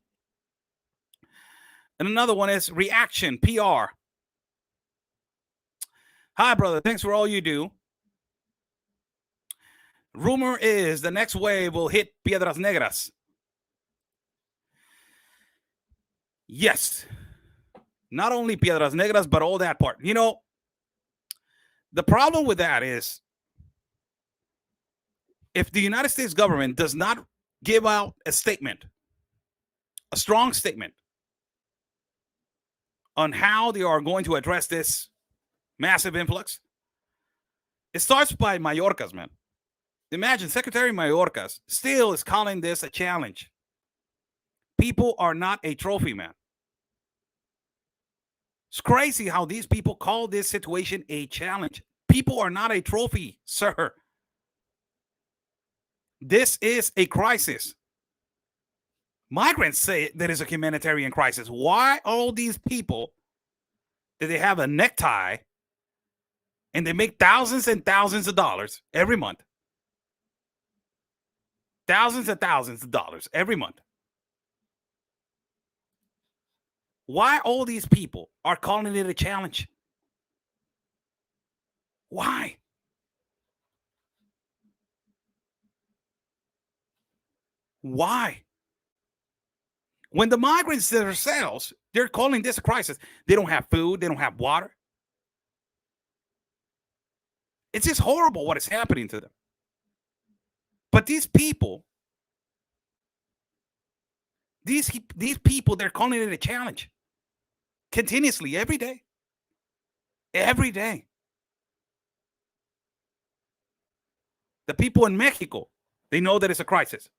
And another one is Reaction PR. Hi, brother. Thanks for all you do. Rumor is the next wave will hit Piedras Negras. Yes. Not only Piedras Negras, but all that part. The problem with that is if the United States government does not give out a statement, a strong statement on how they are going to address this massive influx, it starts by Mayorkas, man. Imagine Secretary Mayorkas still is calling this a challenge. People are not a trophy, man. It's crazy how these people call this situation a challenge. People are not a trophy, sir. This is a crisis. Migrants say that is a humanitarian crisis. Why all these people that they have a necktie and they make thousands and thousands of dollars every month? Thousands and thousands of dollars every month. Why all these people are calling it a challenge? Why? Why? When the migrants themselves, they're calling this a crisis. They don't have food. They don't have water. It's just horrible what is happening to them. But these people, these people, they're calling it a challenge. Continuously, every day. Every day. The people in Mexico, they know that it's a crisis.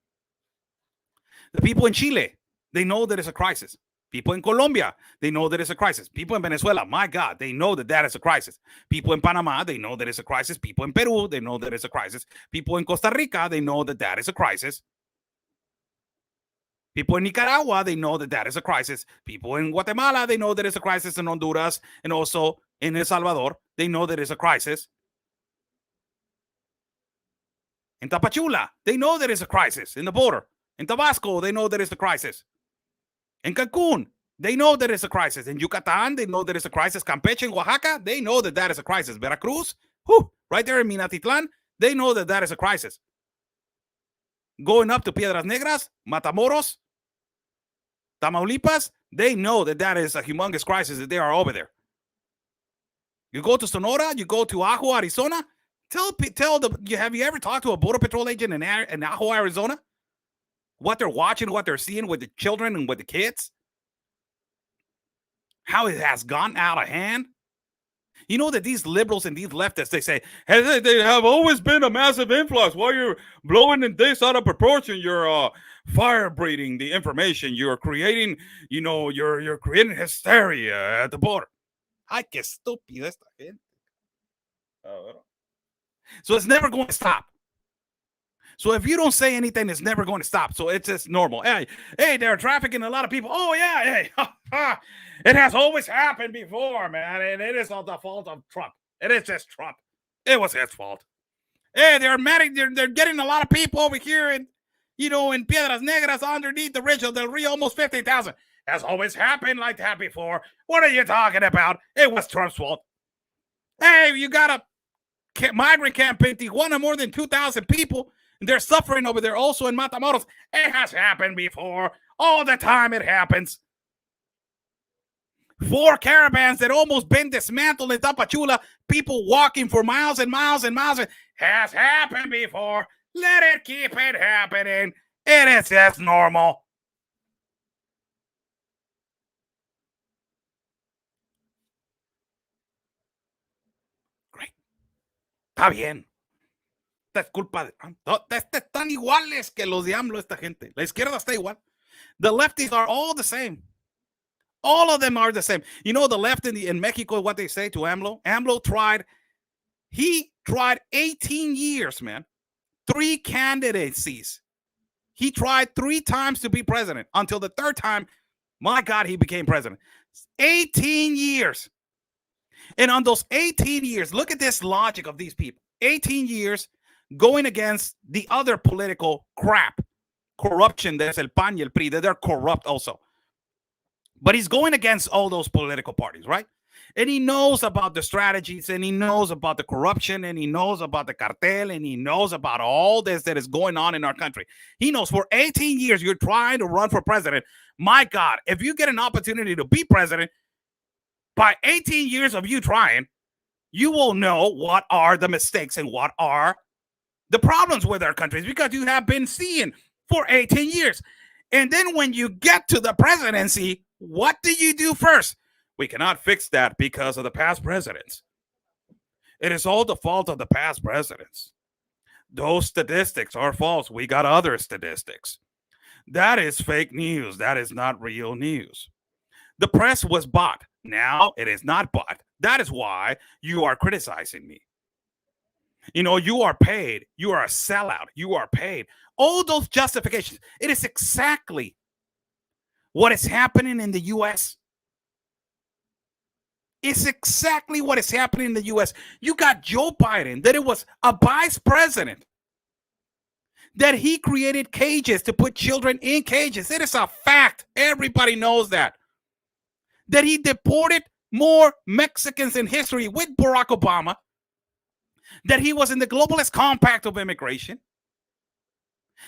The people in Chile, they know that it's a crisis. People in Colombia, they know that it's a crisis. People in Venezuela, my God, they know that that is a crisis. People in Panama, they know that it's a crisis. People in Peru, they know that it's a crisis. People in Costa Rica, they know that that is a crisis. People in Nicaragua, they know that that is a crisis. People in Guatemala, they know that it's a crisis. In Honduras and also in El Salvador, they know that it's a crisis. In Tapachula, they know that it's a crisis in the border. In Tabasco, they know that it's a crisis. In Cancun, they know that it's a crisis. In Yucatan, they know that it's a crisis. Campeche and Oaxaca, they know that that is a crisis. Veracruz, right there in Minatitlan, they know that that is a crisis. Going up to Piedras Negras, Matamoros, Tamaulipas, they know that that is a humongous crisis that they are over there. You go to Sonora, you go to Ajo, Arizona, Have you ever talked to a Border Patrol agent in Ajo, Arizona? What they're watching, what they're seeing with the children and with the kids? How it has gone out of hand? You know that these liberals and these leftists, they say, hey, they have always been a massive influx. While you're blowing this out of proportion, you're fire breathing the information. You're creating, you're creating hysteria at the border. Ay, qué estúpida esta gente. So it's never going to stop. So if you don't say anything, it's never going to stop. So it's just normal. Hey, they're trafficking a lot of people. Oh, yeah. Hey, it has always happened before, man. And it is not the fault of Trump. It is just Trump. It was his fault. Hey, they're getting a lot of people over here in Piedras Negras underneath the ridge of Del Rio, almost 50,000. Has always happened like that before. What are you talking about? It was Trump's fault. Hey, you got a migrant camp in Tijuana, more than 2,000 people. They're suffering over there also in Matamoros. It has happened before. All the time it happens. 4 caravans that almost been dismantled in Tapachula. People walking for miles and miles and miles. It has happened before. Let it keep it happening. It is just normal. Great. Está bien. Es culpa de Trump. Están iguales que los de AMLO, esta gente. La izquierda está igual. The lefties are all the same. All of them are the same. You know, the left in Mexico, what they say to AMLO? AMLO tried 18 years, man. 3 candidacies. He tried 3 times to be president until the 3rd time, my God, he became president. 18 years. And on those 18 years, look at this logic of these people. 18 years going against the other political crap, corruption. There's el PAN y el PRI. They're corrupt also. But he's going against all those political parties, right? And he knows about the strategies, and he knows about the corruption, and he knows about the cartel, and he knows about all this that is going on in our country. He knows for 18 years you're trying to run for president. My God, if you get an opportunity to be president, by 18 years of you trying, you will know what are the mistakes and what are the problems with our countries, because you have been seeing for 18 years. And then when you get to the presidency, what do you do first? We cannot fix that because of the past presidents. It is all the fault of the past presidents. Those statistics are false. We got other statistics. That is fake news. That is not real news. The press was bought. Now it is not bought. That is why you are criticizing me. You are paid. You are a sellout. You are paid. All those justifications. It is exactly what is happening in the U.S. It's exactly what is happening in the U.S. You got Joe Biden, that it was a vice president, that he created cages to put children in cages. It is a fact. Everybody knows that. That he deported more Mexicans in history with Barack Obama. That he was in the globalist compact of immigration.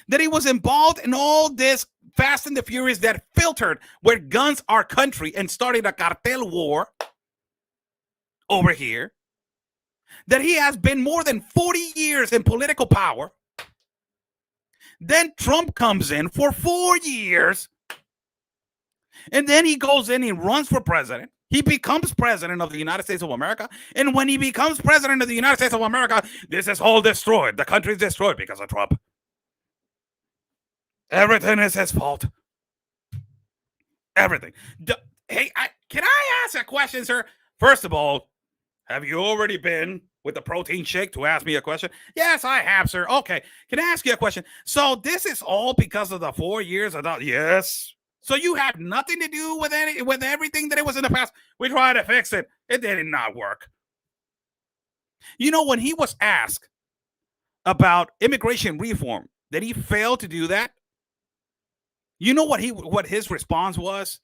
That he was involved in all this Fast and the Furious that filtered where guns are country and started a cartel war over here. That he has been more than 40 years in political power. Then Trump comes in for 4 years. And then he goes in and runs for president. He becomes president of the United States of America. And when he becomes president of the United States of America, this is all destroyed. The country is destroyed because of Trump. Everything is his fault. Everything. Hey, can I ask a question, sir? First of all, have you already been with the protein shake to ask me a question? Yes, I have, sir. Okay. Can I ask you a question? So this is all because of the 4 years of that? Yes. So you had nothing to do with everything that it was in the past. We tried to fix it. It did not work. When he was asked about immigration reform, that he failed to do that. You know what his response was?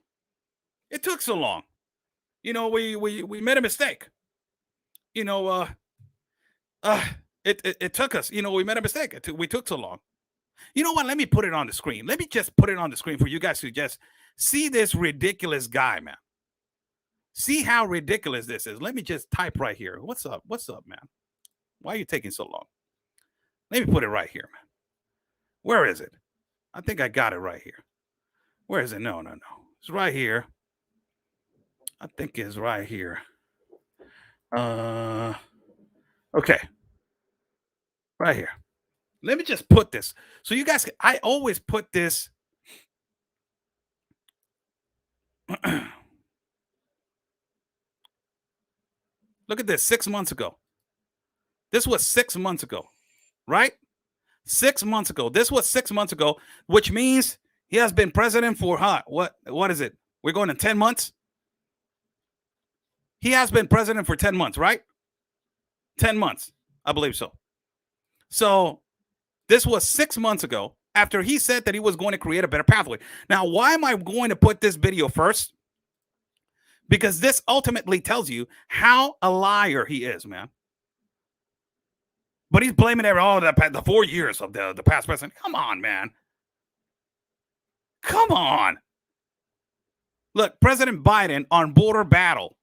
It took so long. We made a mistake. It took us. We made a mistake. We took so long. You know what? Let me put it on the screen. Let me just put it on the screen for you guys to just see this ridiculous guy, man. See how ridiculous this is. Let me just type right here. What's up? What's up, man? Why are you taking so long? Let me put it right here, man. Where is it? I think I got it right here. Where is it? No. It's right here. I think it's right here. Okay. Right here. Let me just put this. So you guys, I always put this. Look at this, 6 months ago. This was 6 months ago, right? 6 months ago. This was 6 months ago, which means he has been president for what is it? We're going to 10 months? He has been president for 10 months, right? 10 months, I believe so. So this was 6 months ago after he said that he was going to create a better pathway. Now, why am I going to put this video first? Because this ultimately tells you how a liar he is, man. But he's blaming the 4 years of the past president. Come on, man. Come on. Look, President Biden on border battle.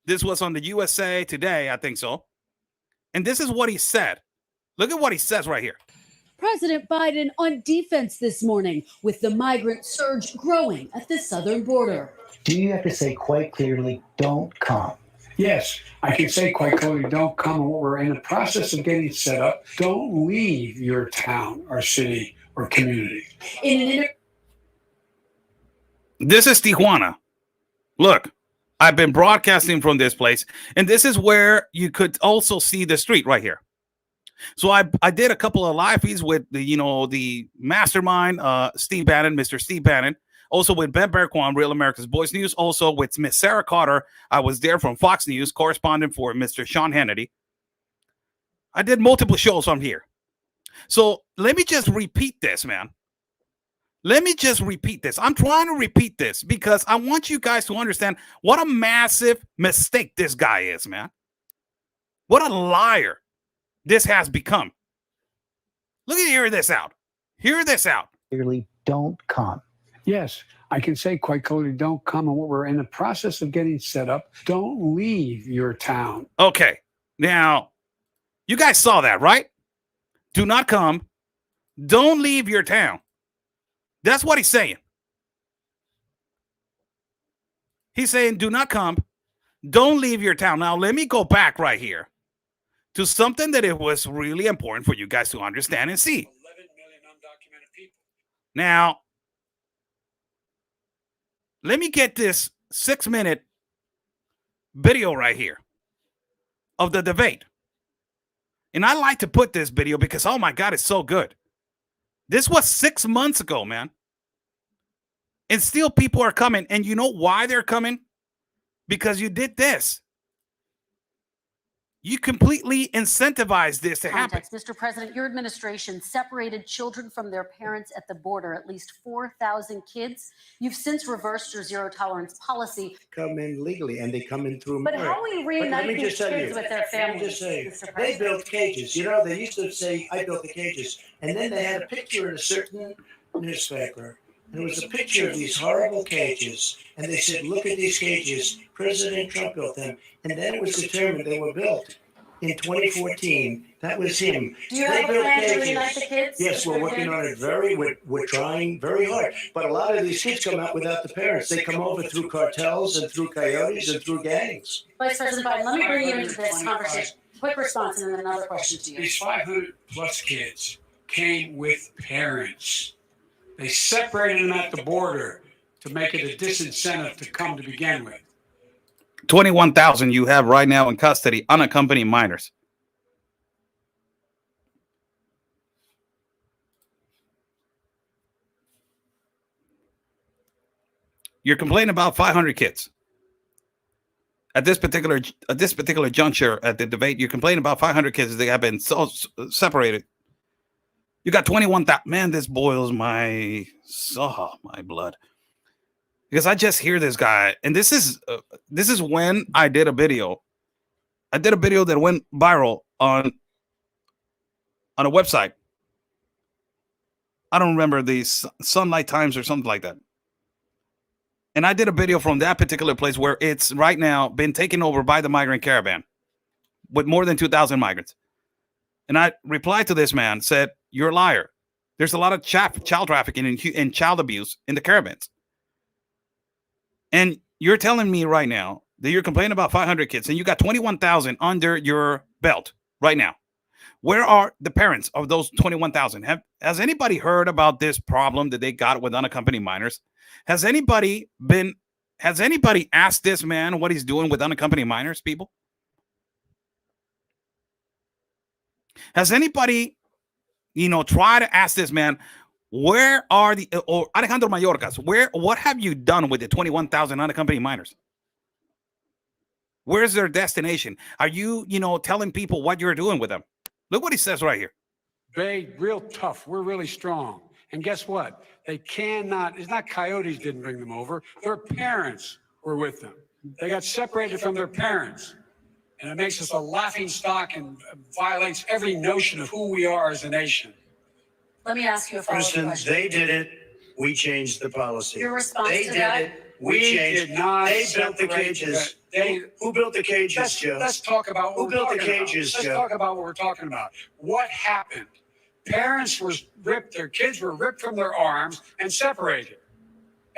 This was on the USA Today, I think so. And this is what he said. Look at what he says right here. President Biden on defense this morning with the migrant surge growing at the southern border. Do you have to say quite clearly, don't come? Yes, I can say quite clearly, don't come. We're in the process of getting set up. Don't leave your town or city or community. This is Tijuana. Look, I've been broadcasting from this place, and this is where you could also see the street right here. So I did a couple of live feeds with the mastermind, Steve Bannon, Mr. Steve Bannon. Also with Ben Berquan, Real America's Voice News. Also with Miss Sarah Carter. I was there from Fox News, correspondent for Mr. Sean Hannity. I did multiple shows from here. So let me just repeat this, man. Let me just repeat this. I'm trying to repeat this because I want you guys to understand what a massive mistake this guy is, man. What a liar this has become. Look at, hear this out. Hear this out. Clearly, don't come. Yes, I can say quite clearly, don't come. And we're in the process of getting set up. Don't leave your town. Okay. Now, you guys saw that, right? Do not come. Don't leave your town. That's what he's saying. He's saying, do not come. Don't leave your town. Now, let me go back right here to something that it was really important for you guys to understand and see. 11 million undocumented people. Now, let me get this 6-minute video right here of the debate. And I like to put this video because, oh my God, it's so good. This was 6 months ago, man. And still people are coming. And you know why they're coming? Because you did this. You completely incentivized this to happen. Mr. President, your administration separated children from their parents at the border, at least 4,000 kids. You've since reversed your zero tolerance policy. Come in legally, and they come in through But merit. how will you reunite these kids with their families? They built cages. You know, they used to say, I built the cages. And then they had a picture in a certain newspaper. And it was a picture of these horrible cages. And they said, look at these cages. President Trump built them. And then it was determined they were built in 2014. That was him. Do you have a plan to reunite the kids? Yes, we're working on it we're trying very hard. But a lot of these kids come out without the parents. They come over through cartels and through coyotes and through gangs. Vice President Biden, let me bring you into this conversation. Quick response and then another question to you. These 500 plus kids came with parents. They separated them at the border to make it a disincentive to come to begin with. 21,000 you have right now in custody, unaccompanied minors. You're complaining about 500 kids. At this particular juncture at the debate, you're complaining about 500 kids. They have been so separated. You got 21,000. Man, this boils my blood. Because I just hear this guy, and this is when I did a video. I did a video that went viral on a website. I don't remember the Sunlight Times or something like that. And I did a video from that particular place where it's right now been taken over by the migrant caravan with more than 2,000 migrants. And I replied to this man, said, "You're a liar. There's a lot of child trafficking and child abuse in the caravans. And you're telling me right now that you're complaining about 500 kids and you got 21,000 under your belt right now. Where are the parents of those 21,000? Has anybody heard about this problem that they got with unaccompanied minors? Has anybody asked this man what he's doing with unaccompanied minors, people? Has anybody, try to ask this man, where are or Alejandro Mayorkas, what have you done with the 21,000 unaccompanied minors? Where's their destination? Are you, telling people what you're doing with them? Look what he says right here. Real tough. We're really strong. And guess what? They cannot, it's not coyotes didn't bring them over. Their parents were with them. They got separated from their parents. And it makes us a laughing stock and violates every notion of who we are as a nation. Let me ask you a follow-up question. They did it. We changed the policy. Your response they to did that? It. We changed. Did not they built the cages. Who built the cages, Joe? Let's talk about what who built the cages, Joe. Let's talk about what we're talking about. What happened? Parents were ripped, their kids were ripped from their arms and separated.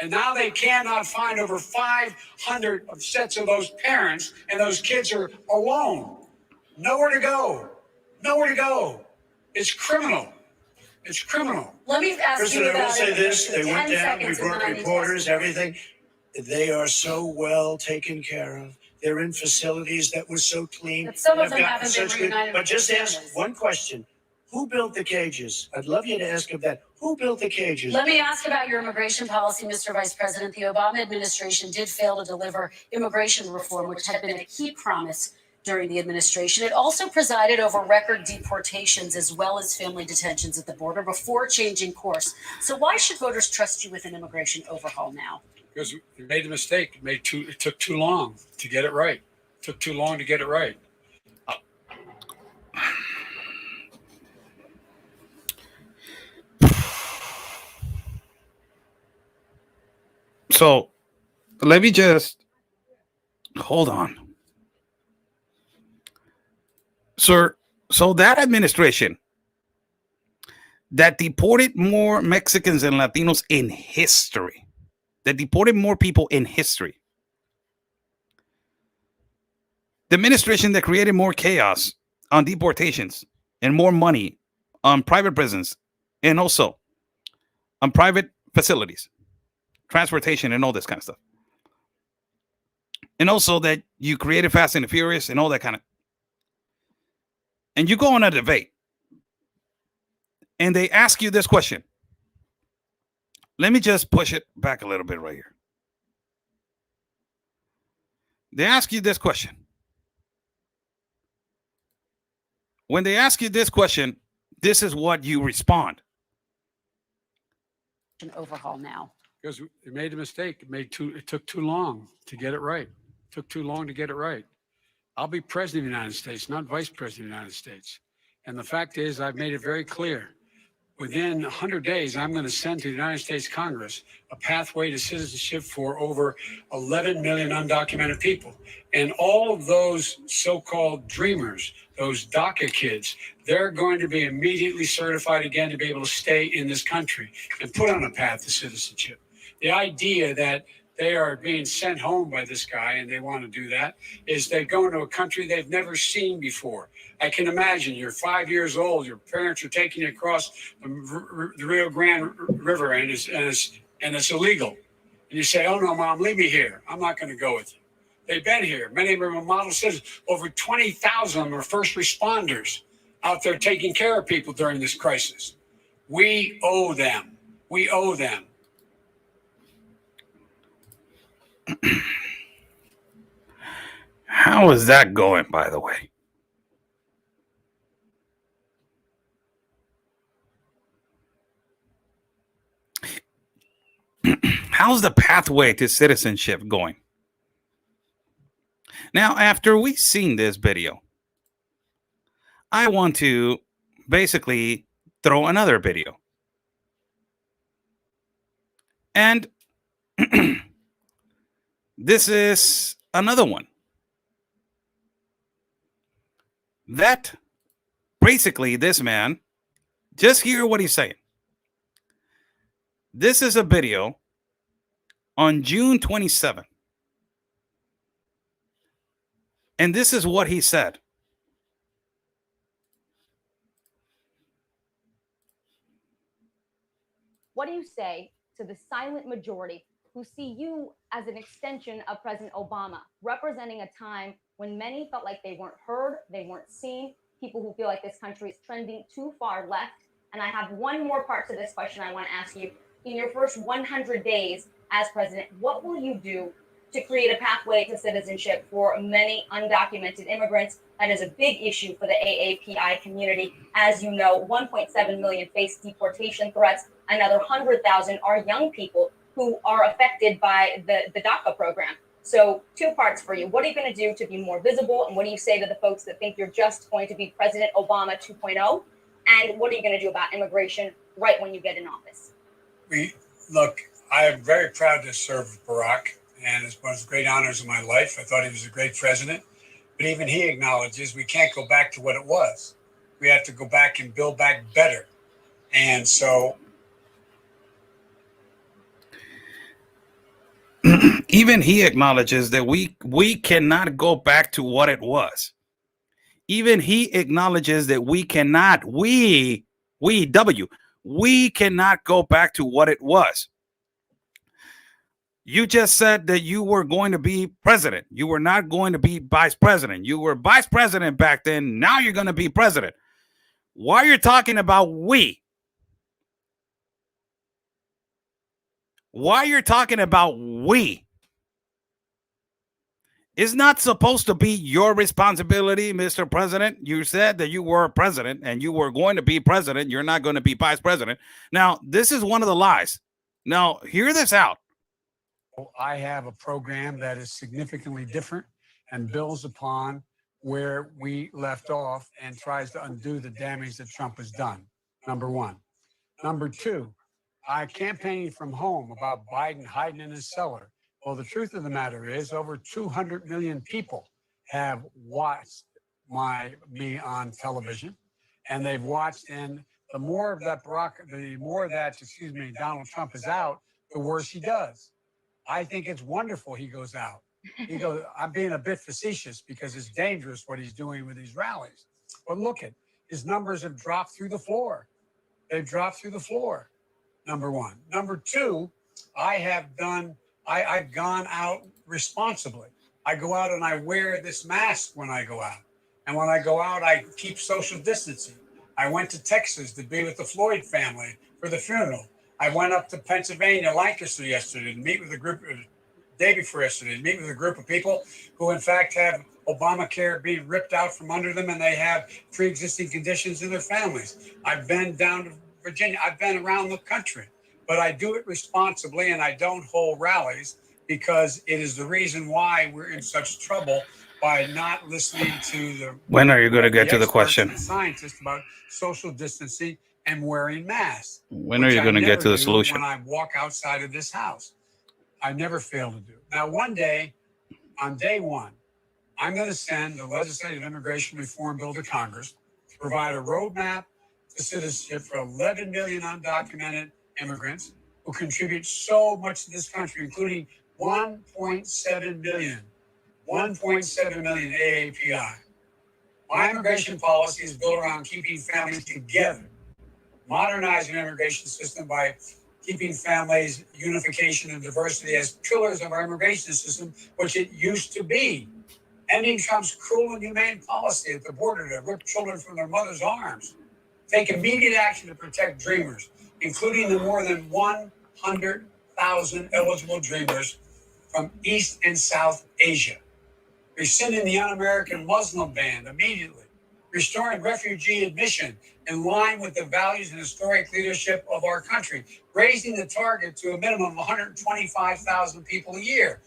And now they cannot find over 500 sets of those parents, and those kids are alone. Nowhere to go. Nowhere to go. It's criminal. It's criminal. Let me ask Kristen, you I will about say it. this. They went 10 down. We seconds and brought then I need to reporters, ask you. everything. They are so well taken care of. They're in facilities that were so clean. But some of They've them gotten haven't been such reunited But with just their ask families. one question. Who built the cages? I'd love you to ask him that. Who built the cages? Let me ask about your immigration policy, Mr. Vice President. The Obama administration did fail to deliver immigration reform, which had been a key promise during the administration. It also presided over record deportations as well as family detentions at the border before changing course. So why should voters trust you with an immigration overhaul now? Because we made the mistake. It took too long to get it right. It took too long to get it right. So let me just hold on. Sir, so that administration that deported more Mexicans and Latinos in history, that deported more people in history, the administration that created more chaos on deportations and more money on private prisons and also on private facilities, transportation and all this kind of stuff. And also that you created Fast and the Furious and all that kind of. And you go on a debate and they ask you this question. Let me just push it back a little bit right here. They ask you this question. When they ask you this question, this is what you respond. An overhaul now. Because we made a mistake. It took too long to get it right. It took too long to get it right. I'll be president of the United States, not vice president of the United States. And the fact is, I've made it very clear. Within 100 days, I'm going to send to the United States Congress a pathway to citizenship for over 11 million undocumented people. And all of those so-called dreamers, those DACA kids, they're going to be immediately certified again to be able to stay in this country and put on a path to citizenship. The idea that they are being sent home by this guy and they want to do that is they're going to a country they've never seen before. I can imagine you're 5 years old, your parents are taking you across the Rio Grande River and it's illegal. And you say, oh no, Mom, leave me here. I'm not going to go with you. They've been here. Many of them are model citizens. Over 20,000 of them are first responders out there taking care of people during this crisis. We owe them. We owe them. How is that going, by the way? How's the pathway to citizenship going? Now, after we've seen this video, I want to basically throw another video. And this is another one that basically this man, just hear what he's saying. This is a video on June 27th. And this is what he said. What do you say to the silent majority who see you as an extension of President Obama, representing a time when many felt like they weren't heard, they weren't seen, people who feel like this country is trending too far left? And I have one more part to this question I want to ask you. In your first 100 days as president, what will you do to create a pathway to citizenship for many undocumented immigrants? That is a big issue for the AAPI community. As you know, 1.7 million face deportation threats. Another 100,000 are young people who are affected by the DACA program. So 2 parts for you. What are you going to do to be more visible? And what do you say to the folks that think you're just going to be President Obama 2.0? And what are you going to do about immigration right when you get in office? Look, I am very proud to serve Barack, and it's one of the great honors of my life. I thought he was a great president, but even he acknowledges we can't go back to what it was. We have to go back and build back better. And so even he acknowledges that we cannot go back to what it was. Even he acknowledges that we cannot, we cannot go back to what it was. You just said that you were going to be president. You were not going to be vice president. You were vice president back then. Now you're going to be president. Why are you talking about we? Why you're talking about we? It's not supposed to be your responsibility, Mr. President. You said that you were president and you were going to be president. You're not going to be vice president. Now, this is one of the lies. Now, hear this out. I have a program that is significantly different and builds upon where we left off and tries to undo the damage that Trump has done. Number one. Number two, I campaigned from home about Biden hiding in his cellar. Well, the truth of the matter is over 200 million people have watched me on television, and they've watched, and the more that Donald Trump is out, the worse he does. I think it's wonderful he goes out. He goes, I'm being a bit facetious because it's dangerous what he's doing with these rallies. But look at his numbers have dropped through the floor. They've dropped through the floor. Number one. Number two, I've gone out responsibly. I go out and I wear this mask when I go out. And when I go out, I keep social distancing. I went to Texas to be with the Floyd family for the funeral. I went up to Pennsylvania, Lancaster yesterday to meet with a group, day before yesterday, to meet with a group of people who in fact have Obamacare being ripped out from under them, and they have pre-existing conditions in their families. I've been down to Virginia. I've been around the country, but I do it responsibly, and I don't hold rallies because it is the reason why we're in such trouble by not listening to the. When are you going to get to the question? Scientists about social distancing and wearing masks. When are you going to get to the solution? When I walk outside of this house, I never fail to do. Now, one day, on day one, I'm going to send the legislative immigration reform bill to Congress to provide a roadmap to citizenship for 11 million undocumented immigrants who contribute so much to this country, including 1.7 million AAPI. My immigration policy is built around keeping families together, modernizing the immigration system by keeping families, unification, and diversity as pillars of our immigration system, which it used to be. Ending Trump's cruel and inhumane policy at the border to rip children from their mother's arms. Take immediate action to protect dreamers, including the more than 100,000 eligible dreamers from East and South Asia. Rescinding the un-American Muslim ban immediately. Restoring refugee admission in line with the values and historic leadership of our country. Raising the target to a minimum of 125,000 people a year.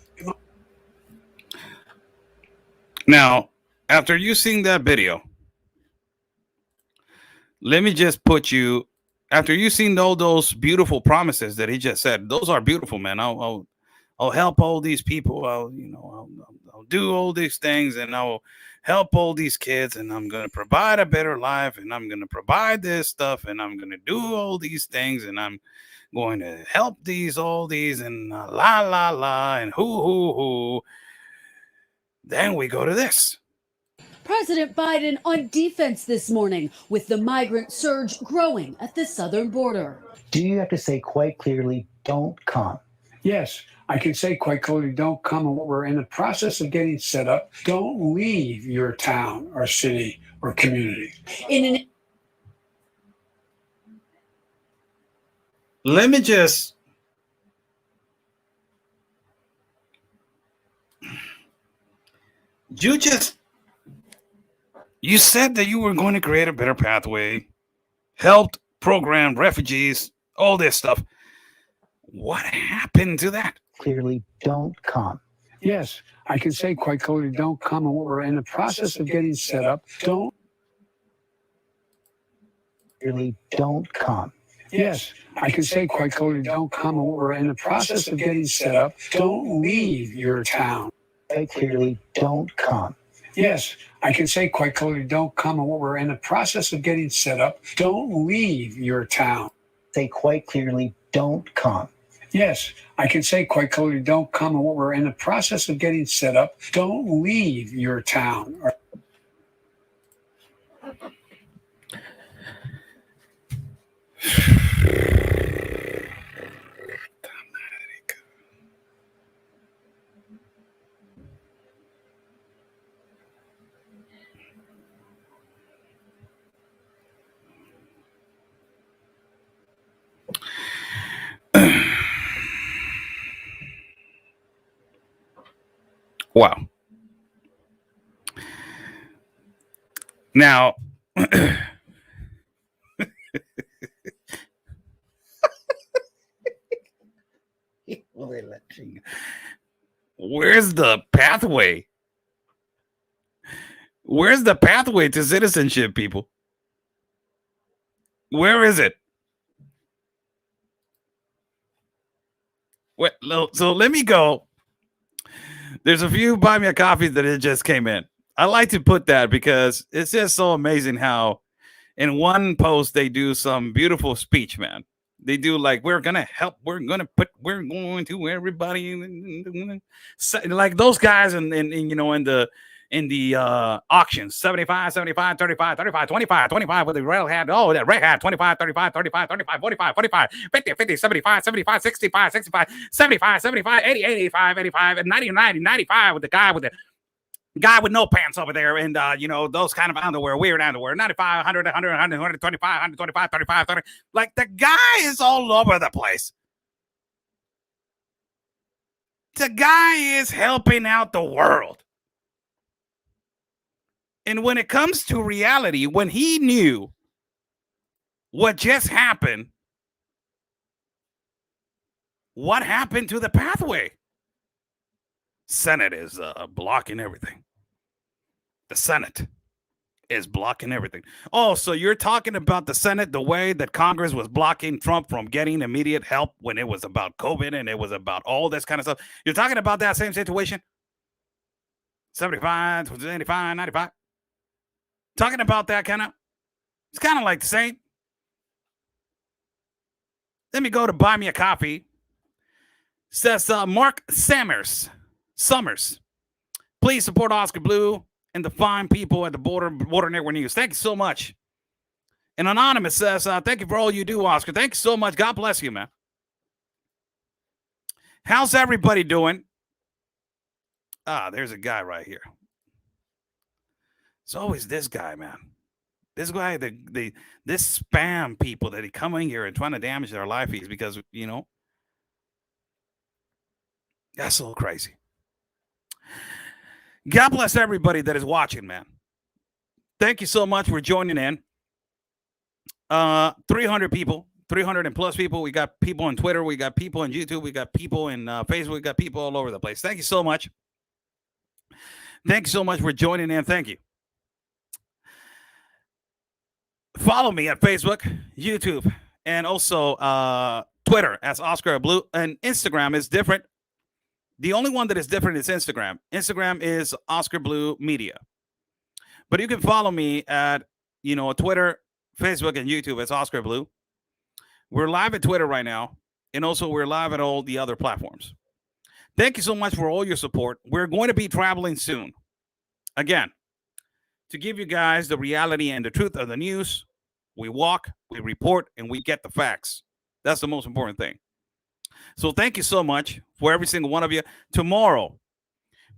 Now, after you seeing that video, let me just put you, after you seen all those beautiful promises that he just said, those are beautiful, man. I'll help all these people. I'll do all these things, and I'll help all these kids, and I'm going to provide a better life, and I'm going to provide this stuff, and I'm going to do all these things, and I'm going to help all these, and la, la, la, and hoo. Then we go to this. President Biden on defense this morning with the migrant surge growing at the southern border. Do you have to say quite clearly, don't come? Yes, I can say quite clearly, don't come. And we're in the process of getting set up. Don't leave your town or city or community. Let me just you said that you were going to create a better pathway, helped program refugees, all this stuff. What happened to that? Clearly, don't come. Yes, I can say quite clearly, don't come. And we're in the process of getting set up. Don't. Clearly, don't come. Yes, I can say quite clearly, don't come. And we're in the process of getting set up. Don't leave your town. Quite clearly, don't come. Yes, I can say quite clearly, don't come. And we're in the process of getting set up. Don't leave your town. Say quite clearly, don't come. Yes, I can say quite clearly, don't come. And we're in the process of getting set up. Don't leave your town. Wow. Now, where's the pathway? Where's the pathway to citizenship, people? Where is it? So let me go. There's a few buy me a coffee that it just came in. I like to put that because it's just so amazing how in one post they do some beautiful speech, man. They do like, we're going to help. We're going to everybody. Like those guys in the auctions, 75, 35, 25 with the red hat. Oh, that red hat, 25, 35, 45, 50, 75, 65, 75, 80, 85, and 90, 95 with the guy with no pants over there, and those kind of underwear, weird underwear, 95, 100, 125, 125, 35, 30. Like the guy is all over the place. The guy is helping out the world. And when it comes to reality, when he knew what just happened, what happened to the pathway? Senate is blocking everything. The Senate is blocking everything. Oh, so you're talking about the Senate, the way that Congress was blocking Trump from getting immediate help when it was about COVID and it was about all this kind of stuff. You're talking about that same situation? 75, 85, 95. Talking about that kind of, it's kind of like the same. Let me go to buy me a coffee. Says Mark Summers. Please support Oscar Blue and the fine people at the Border Network News. Thank you so much. And Anonymous says, thank you for all you do, Oscar. Thank you so much. God bless you, man. How's everybody doing? There's a guy right here. It's always this guy, man. This guy, this spam people that come in here and trying to damage their life feeds because, that's so crazy. God bless everybody that is watching, man. Thank you so much for joining in. 300 people, 300 and plus people. We got people on Twitter. We got people on YouTube. We got people in Facebook. We got people all over the place. Thank you so much. Thank you so much for joining in. Thank you. Follow me at Facebook, YouTube, and also Twitter as Oscar Blue. And Instagram is different. The only one that is different is Instagram. Instagram is Oscar Blue Media. But you can follow me at, Twitter, Facebook, and YouTube. It's Oscar Blue. We're live at Twitter right now. And also we're live at all the other platforms. Thank you so much for all your support. We're going to be traveling soon. Again, to give you guys the reality and the truth of the news. We walk, we report, and we get the facts. That's the most important thing. So thank you so much for every single one of you. Tomorrow,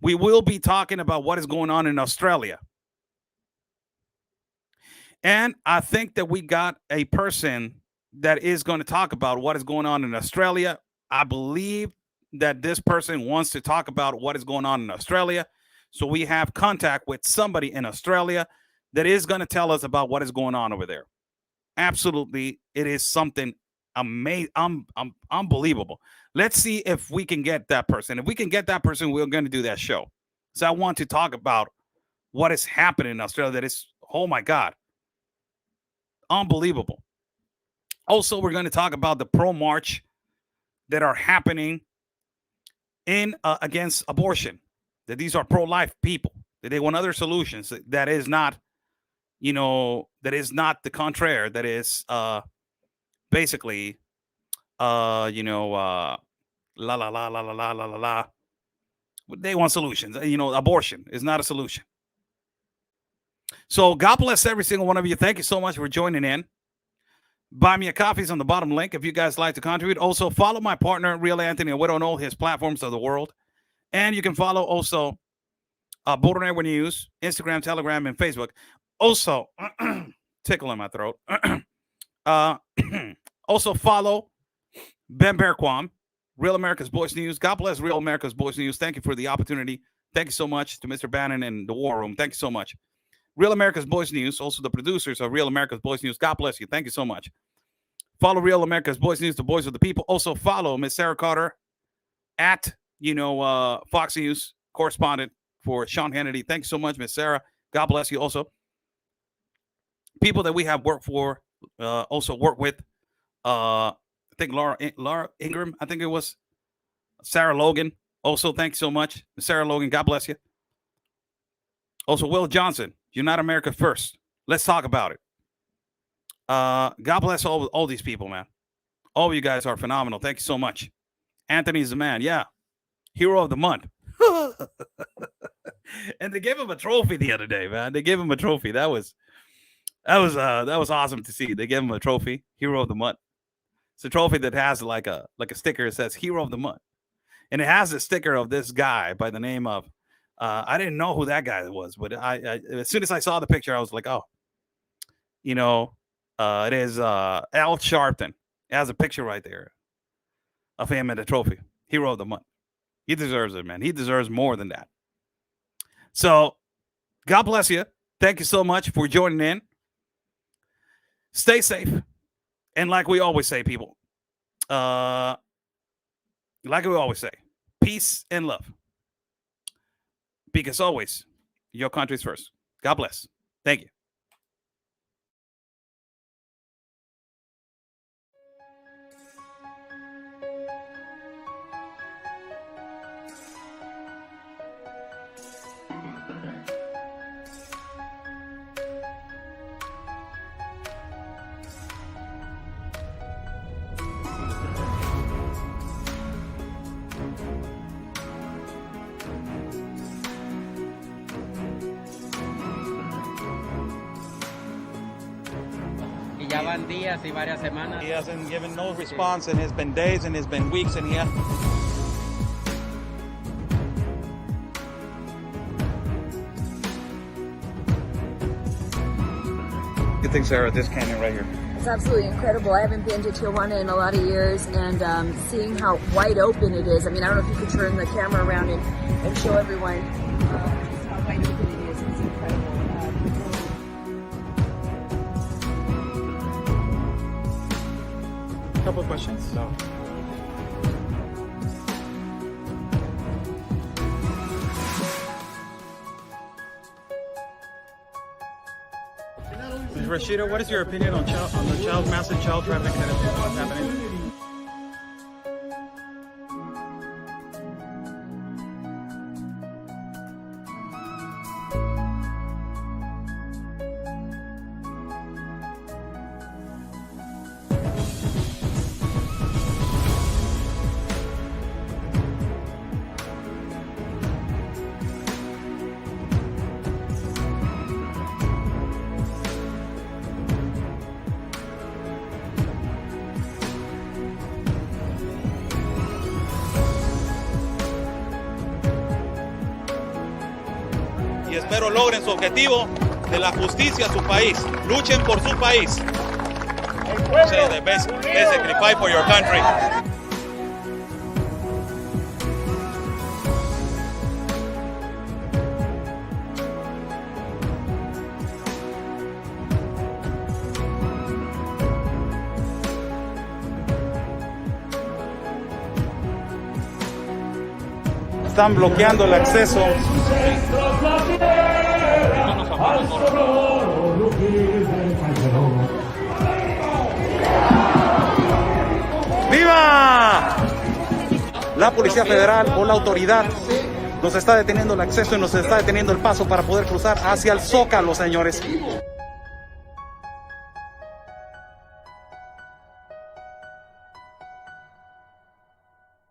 we will be talking about what is going on in Australia. And I think that we got a person that is going to talk about what is going on in Australia. I believe that this person wants to talk about what is going on in Australia. So we have contact with somebody in Australia that is going to tell us about what is going on over there. Absolutely, it is something amazing, unbelievable. Let's see if we can get that person. If we can get that person, we're going to do that show. So I want to talk about what is happening in Australia. That is, oh my God, unbelievable. Also, we're going to talk about the pro-march that are happening in against abortion. That these are pro-life people. That they want other solutions. That is not, that is not the contraire. That is basically, la la la la la la la la la. They want solutions. Abortion is not a solution. So God bless every single one of you. Thank you so much for joining in. Buy me a coffee is on the bottom link if you guys like to contribute. Also, follow my partner, Real Anthony, and we don't know his platforms of the world. And you can follow also Border Network News, Instagram, Telegram, and Facebook. Also, tickle in my throat. Also, follow Ben Bearquam, Real America's Voice News. God bless Real America's Voice News. Thank you for the opportunity. Thank you so much to Mr. Bannon and the War Room. Thank you so much. Real America's Voice News, also the producers of Real America's Voice News. God bless you. Thank you so much. Follow Real America's Voice News, the voice of the people. Also follow Miss Sarah Carter at, Fox News correspondent for Sean Hannity. Thank you so much, Miss Sarah. God bless you also. People that we have worked for, also work with, I think Laura Ingram, I think it was Sarah Logan. Also, thank you so much, Miss Sarah Logan. God bless you. Also, Will Johnson, Unite America First. Let's talk about it. God bless all these people, man. All of you guys are phenomenal. Thank you so much. Anthony's the man. Yeah. Hero of the month. And they gave him a trophy the other day, man. They gave him a trophy. That was awesome to see. They gave him a trophy, Hero of the Month. It's a trophy that has like a sticker that says Hero of the Month. And it has a sticker of this guy by the name of I didn't know who that guy was, but I as soon as I saw the picture, I was like, oh, it is Al Sharpton. It has a picture right there of him and a trophy, Hero of the Month. He deserves it, man. He deserves more than that. So, God bless you. Thank you so much for joining in. Stay safe. And like we always say, people, peace and love. Because always, your country's first. God bless. Thank you. Ya van días y varias semanas. He hasn't given no response, and it's been days and it's been weeks, and Good thing, Sarah, this canyon right here. It's absolutely incredible. I haven't been to Tijuana in a lot of years, and seeing how wide open it is. I mean, I don't know if you could turn the camera around and show everyone just how wide open it is. It's incredible. Couple of questions. So. Rashida, what is your opinion on the massive child trafficking that is happening? espero logren su objetivo de la justicia a su país. Luchen por su país. Say the best, basically fight for your country. Están bloqueando el acceso. ¡Viva! La Policía Federal o la autoridad nos está deteniendo el acceso y nos está deteniendo el paso para poder cruzar hacia el Zócalo, señores.